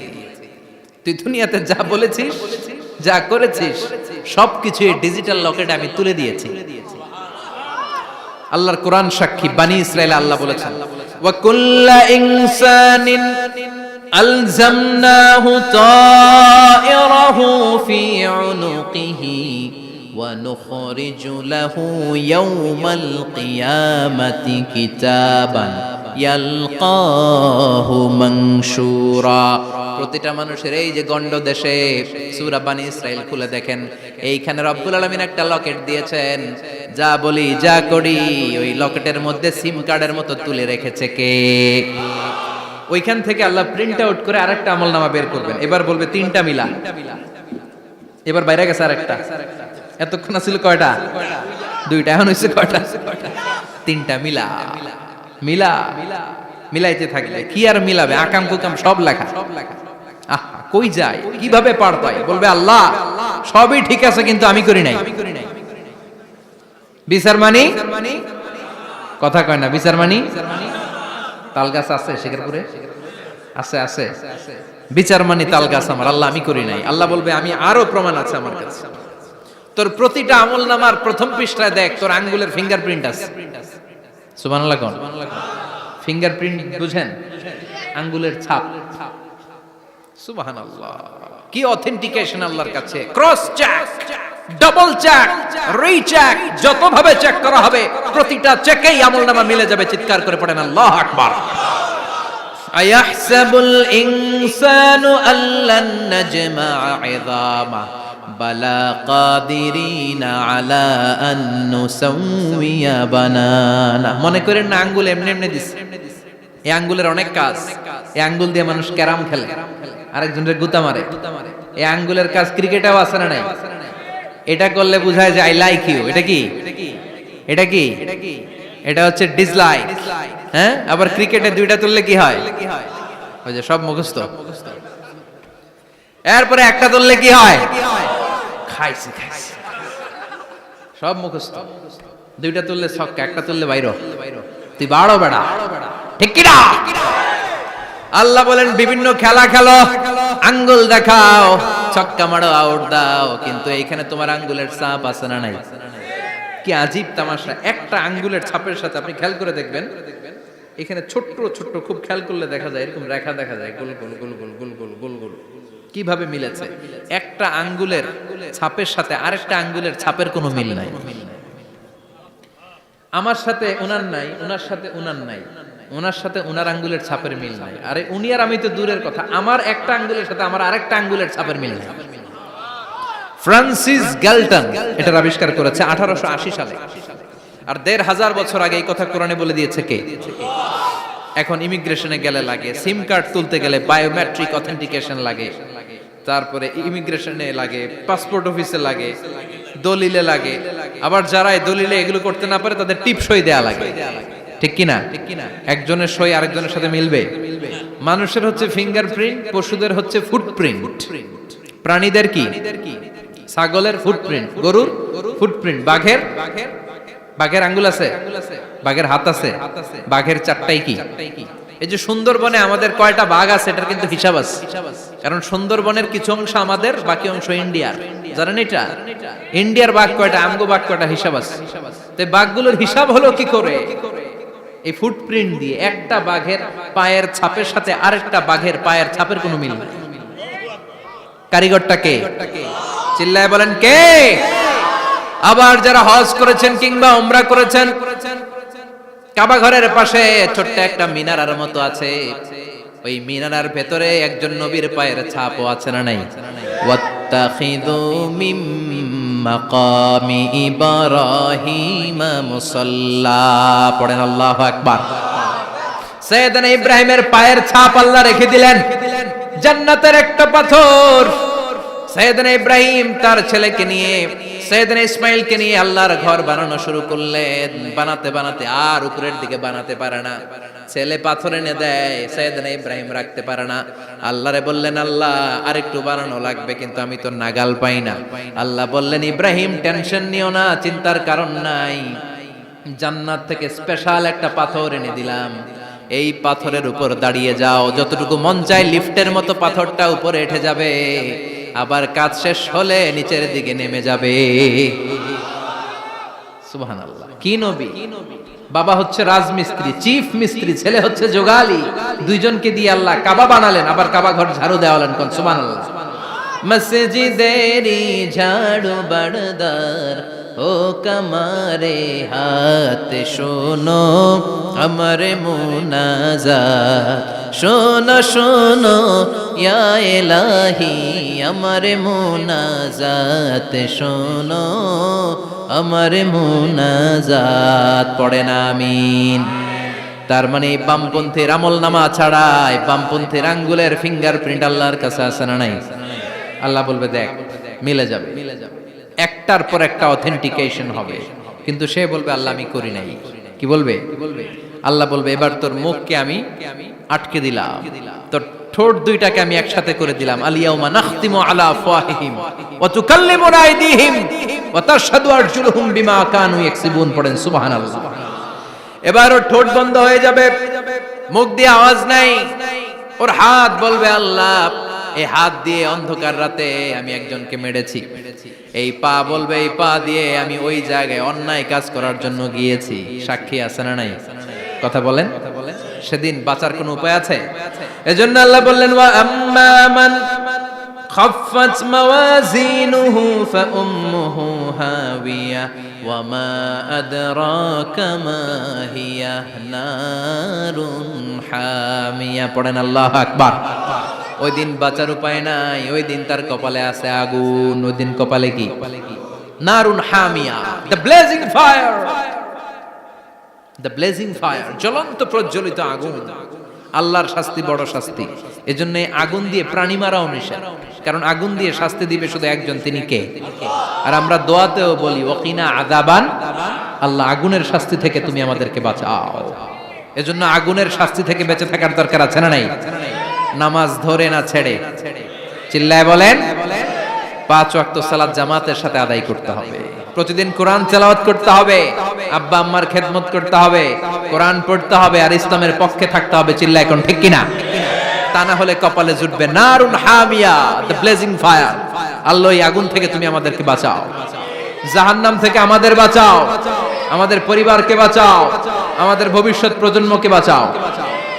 তুই দুনিয়াতে যা বলেছিস, যা করেছিস, সবকিছু এই ডিজিটাল লকেট আমি তুলে দিয়েছি। আল্লাহর কোরআন সাক্ষী, বানি ইসরাইল আল্লাহ বলেছেন ওয়া কুল্লা ইনসানিন আলজামনাহু তায়রাহু ফি উনুকিহি ওয়া নুখরিজু লাহু ইয়াওমাল কিয়ামাতি কিতাবান ইয়ালকাহু মানশুরা। প্রতিটা মানুষের এই যে গন্ড দেশে সূরা বানি ইসরাইল খুলে দেখেন, এইখানে রব্বুল আলামিন একটা লকেট দিয়েছেন। যা বলি যা করি ওই লকেটের মধ্যে সিম কার্ডের মতো তুলে রেখেছে কে? ওইখান থেকে আল্লাহ প্রিন্ট আউট করে আরেকটা আমলনামা বের করবেন। এবার বলবে তিনটা মিলা। এবার বাইরে গেছে আরেকটা। এতক্ষণ ছিল কয়টা? দুইটা। এখন হইছে কয়টা? তিনটা মিলা। মিলা মিলাইতে থাকবে। কি আর মিলাবে? আকাম কুকাম সব লেখা। আহা, কই যায়, কিভাবে পার পায়? বলবে আল্লাহ সবই ঠিক আছে কিন্তু আমি করি নাই। বিচার মানি কথা কয় না। বিচার মানি তাল গাছ আছে শেখরপুরে? আছে আছে। বিচার মানি তাল গাছ আমার। আল্লাহ আমি করি নাই। আল্লাহ বলবে আমি আরো প্রমাণ আছে আমার কাছে। তোর প্রতিটা আমলনামার প্রথম পৃষ্ঠায় দেখ তোর আঙ্গুলের ফিঙ্গারপ্রিন্ট আছে। সুবহানাল্লাহ কোন? ফিঙ্গারপ্রিন্ট বুঝেন? আঙ্গুলের ছাপ। সুবহানাল্লাহ, কি অথেন্টিকেশন আল্লাহর কাছে। Cross check, double check, recheck, যতভাবে চেক করা হবে প্রতিটা চেকেই আমলনামা মিলে যাবে। চিৎকার করে পড়েন আল্লাহু আকবার। আয়াহসাবুল ইনসানু আল্লান নাজমা'a 'ইযামা বালা কাদিরিনা আলা আন নুসাউইয়া বানানা। মনে করেন না আঙ্গুল এমনি এমনি দিছে। এই আঙ্গুলের অনেক কাজ। এই আঙ্গুল দিয়ে মানুষ ক্যারাম খেলে, আরেকজনের গুতা মারে। এই আঙ্গুলের কাজ ক্রিকেটেও আছে না নাই? এটা করলে বোঝায় যে আই লাইক ইউ। এটা কি? এটা কি? এটা হচ্ছে ডিসলাইক। হ্যাঁ, আবার ক্রিকেটে দুইটা তুললে কি হয়? ওই যে সব মুখস্থ। এরপরে একটা তুললে কি হয়? খাইছে খাইছে, সব মুখস্থ। দুইটা তুললে ছক্কা, একটা তুললে বাইরে। তুই বাড়ো বেড়া, ঠিক কি না? আল্লাহ বলেন বিভিন্ন খেলা খেলো, আঙ্গুল দেখাও, ছক্কা মারো, আউট দাও, কিন্তু এইখানে তোমার আঙ্গুলের ছাপ আছে না নাই? কি আজীব তামাশা! একটা আঙ্গুলের ছাপের সাথে আপনি খেয়াল করে দেখবেন, এখানে ছোট্ট ছোট্ট খুব খেয়াল করলে দেখা যায় এরকম রেখা দেখা যায়, গোল গোল গোল গোল গোল গোল গোল গোল। কিভাবে মিলেছে? একটা আঙ্গুলের ছাপের সাথে আরেকটা আঙ্গুলের ছাপের কোনো মিল নাই। আমার সাথে উনার নাই, উনার সাথে উনার নাই, ওনার সাথে ওনার আঙ্গুলের ছাপের মিল নাই। আরে উনি আর আমি তো দূরের কথা, আমার একটা আঙ্গুলের সাথে আমার আরেকটা আঙ্গুলের ছাপের মিল নাই। ফ্রান্সিস গ্যালটন এটার আবিষ্কার করেছে 1880 সালে। আর 1500 বছর আগে এই কথা কোরআনে বলে দিয়েছে কে? এখন ইমিগ্রেশনে গেলে লাগে, সিম কার্ড তুলতে গেলে বায়োমেট্রিক অথেন্টিকেশন লাগে, তারপরে ইমিগ্রেশনে লাগে, পাসপোর্ট অফিসে লাগে, দলিলে লাগে, আবার যারা এই দলিলে এগুলো করতে না পারে তাদের টিপ সই দেয়া লাগে, ঠিক কিনা? একজনের সই আরেকজনের সাথে মিলবে? মানুষের হচ্ছে ফিঙ্গারপ্রিন্ট, পশুদের হচ্ছে ফুটপ্রিন্ট। প্রাণীদের কি? ছাগলের ফুটপ্রিন্ট, গরুর ফুটপ্রিন্ট, বাঘের আঙ্গুল আছে, বাঘের হাত আছে, বাঘের চারটাই কি? এই যে সুন্দরবনে আমাদের কয়টা বাঘ আছে এটার কিন্তু হিসাব আছে, কারণ সুন্দরবনের কিছু অংশ আমাদের, বাকি অংশ ইন্ডিয়ার। জানেন এটা? ইন্ডিয়ার বাঘ কয়টা, আমগো বাঘ কয়টা, হিসাব আছে। তো বাঘগুলোর হিসাব হলো কি করে? এই ফুটপ্রিন্ট দিয়ে। একটা বাঘের পায়ের ছাপের সাথে আরেকটা বাঘের পায়ের ছাপের কোনো মিল নেই। কারিগরটা কে? চিল্লায় বলেন কে? আবার যারা হজ করেছেন কিংবা উমরা করেছেন, কাবা ঘরের পাশে ছোট্ট একটা মিনারার মতো আছে, ওই মিনারার ভেতরে একজন নবীর পায়ের ছাপও আছে না নাই? ওয়াত্তাখিযু মিম মাকামি ইব্রাহিম মুসাল্লা, পড়েন আল্লাহু আকবার। সাইয়েদনা ইব্রাহিমের পায়ের ছাপ আল্লাহ রেখে দিলেন জান্নাতের একটা পাথর। সাইয়েদনা ইব্রাহিম তার ছেলেকে নিয়ে, সাইয়েদনা ইসমাইলকে নিয়ে আল্লাহর ঘর বানানো শুরু করলেন। বানাতে বানাতে আর উপরের দিকে বানাতে পারে না, ছেলে পাথর এনে দেয়, সাইয়েদনা ইব্রাহিম রাখতে পারে না। আল্লাহরে বললেন, আল্লাহ আরেকটু বানানো লাগবে, কিন্তু আমি তো নাগাল পাই না। আল্লাহ বললেন, ইব্রাহিম টেনশন নিও না, চিন্তার কারণ নাই, জান্নাত থেকে স্পেশাল একটা পাথর এনে দিলাম, এই পাথরের উপর দাঁড়িয়ে যাও, যতটুকু মন চায় লিফটের মতো পাথরটা উপরে উঠে যাবে, আবার কাজ শেষ হলে নিচের দিকে নেমে যাবে। সুবহানাল্লাহ। কি নবী! বাবা হচ্ছে রাজমিস্ত্রি, চিফ মিস্ত্রি, ছেলে হচ্ছে যোগালী, দুইজনকে দিয়ে আল্লাহ কাবা বানালেন, আবার কাবা ঘর ঝাড়ু দেওয়ালেন। কোন সুবহানাল্লাহ। মসজিদেরি ঝাড়ু বারদার ও কমারে হাত, শোনো আমার মুনাজাত, শোনো শোনো ইয়া ইলাহি আমার মুনাজাত, শোনো আমার মুনাজাত, পড়েন আমিন। তার মানে বামপন্থীর আমল নামা ছাড়াই বামপন্থীর আঙ্গুলের ফিঙ্গারপ্রিন্ট আল্লাহর কাছে আছে না নাই? আল্লাহ বলবে দেখ মিলে যাবে, একটার পর একটা অথেন্টিকেশন হবে, কিন্তু সে বলবে আল্লাহ আমি করি নাই। কি বলবে? আল্লাহ বলবে এবার তোর মুখকে আমি আটকে দিলাম, তোর ঠোঁট দুইটাকে আমি একসাথে করে দিলাম। আলিয়াউমা নাখতিমু আলা আফওয়াহিহিম ওয়া তুকাল্লিমুনা আইদিহিম ওয়া তাশহাদু আরজুলুহুম বিমা কানু ইয়াকসিবুন, পড়েন সুবহানাল্লাহ। এবার ওর ঠোঁট বন্ধ হয়ে যাবে, মুখ দিয়ে আওয়াজ নাই, ওর হাত বলবে আল্লাহ এই হাত দিয়ে অন্ধকার রাতে আমি একজনকে মেরেছি, এই পা বলবে এই পা দিয়ে আমি ওই জায়গায় অন্যায় কাজ করার জন্য গিয়েছি। সাক্ষী আছে না নাই? কথা বলেন। সেদিন বাঁচার কোনো উপায় আছে? এজন্য আল্লাহ বললেন, ওয়া আম্মা মান খাফফাত মাওয়াজিনুহু ফাউম্মুহু হাবিয়া ওয়া মা আদরাকা মা হিয়া নারুন হামিয়া, পড়েন আল্লাহু আকবার। ওই দিন বাঁচার উপায় নাই, ওই দিন তার কপালে আছে আগুন। ওই দিন কপালে কি? নারুন হামিয়া, the blazing fire, the blazing fire, জ্বলন্ত প্রজ্বলিত আগুন। আল্লাহর শাস্তি বড় শাস্তি। এজন্য আগুন দিয়ে প্রাণী মারাও নিষেধ, কারণ আগুন দিয়ে শাস্তি দিবে শুধু একজন, তিনি কে? আর আমরা দোয়াতেও বলি ওয়াকিনা আযাবান, আল্লাহ আগুনের শাস্তি থেকে তুমি আমাদেরকে বাঁচাও। এজন্য আগুনের শাস্তি থেকে বেঁচে থাকার দরকার আছে না নাই? নামাজ ধরে না ছেড়ে, চিল্লায় বলেন, 5 ওয়াক্ত সালাত জামাতের সাথে আদায় করতে হবে, প্রতিদিন কোরআন তেলাওয়াত করতে হবে, আব্বা আম্মার খেদমত করতে হবে, কোরআন পড়তে হবে, আর ইসলামের পক্ষে থাকতে হবে। চিল্লায় কোন ঠিক কিনা? তা না হলে কপালে জুটবে নারুন হামিয়া, দ্য ব্লেজিং ফায়ার। আল্লাহ এই আগুন থেকে তুমি আমাদেরকে বাঁচাও, জাহান্নাম থেকে আমাদের বাঁচাও, আমাদের পরিবারকে বাঁচাও, আমাদের ভবিষ্যৎ প্রজন্মকে বাঁচাও।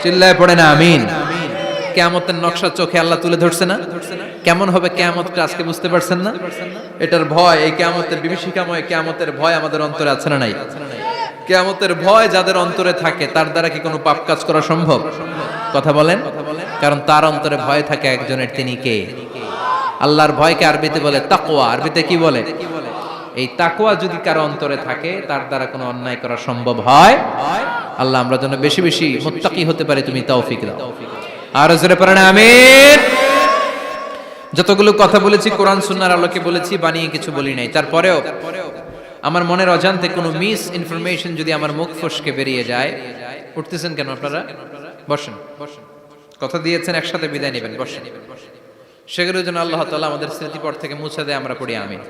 চিল্লায় পড়ে না আমিন। কিয়ামতের নকশা চোখে আল্লাহ তুলে ধরছে না? কেমন হবে কিয়ামতটা আজকে বুঝতে পারছেন না? এটার ভয়, এই কিয়ামতের বিভীষিকাময় কিয়ামতের ভয় আমাদের অন্তরে আছে না নাই? কিয়ামতের ভয় যাদের অন্তরে থাকে তার দ্বারা কি কোনো পাপ কাজ করা সম্ভব? কথা বলেন। কারণ তার অন্তরে ভয় থাকে একজনের, তিনি কে? আল্লাহর ভয়কে আরবিতে বলে তাকওয়া। আরবিতে কি বলে? এই তাকওয়া যদি কারো অন্তরে থাকে তার দ্বারা কোনো অন্যায় করা সম্ভব হয়। আল্লাহ আমরা যেন বেশি বেশি মুত্তাকি হতে পারি, তুমি তৌফিক দাও। আর জোরে পড়েন আমিন। যতগুলো কথা বলেছি কোরআন সুন্নাহর আলোকে বলেছি, বানিয়ে কিছু বলি নাই। তারপরেও আমার মনের অজান্তে কোনো মিস ইনফরমেশন যদি আমার মুখ ফসকে বেরিয়ে যায়, উঠতেছেন কেন আপনারা? বসেন, কথা দিয়েছেন একসাথে বিদায় নেবেন, বসেন। সেগুলোর জন্য আল্লাহ তাআলা আমাদের স্মৃতিপট থেকে মুছে দেয়, আমরা পড়ি আমিন।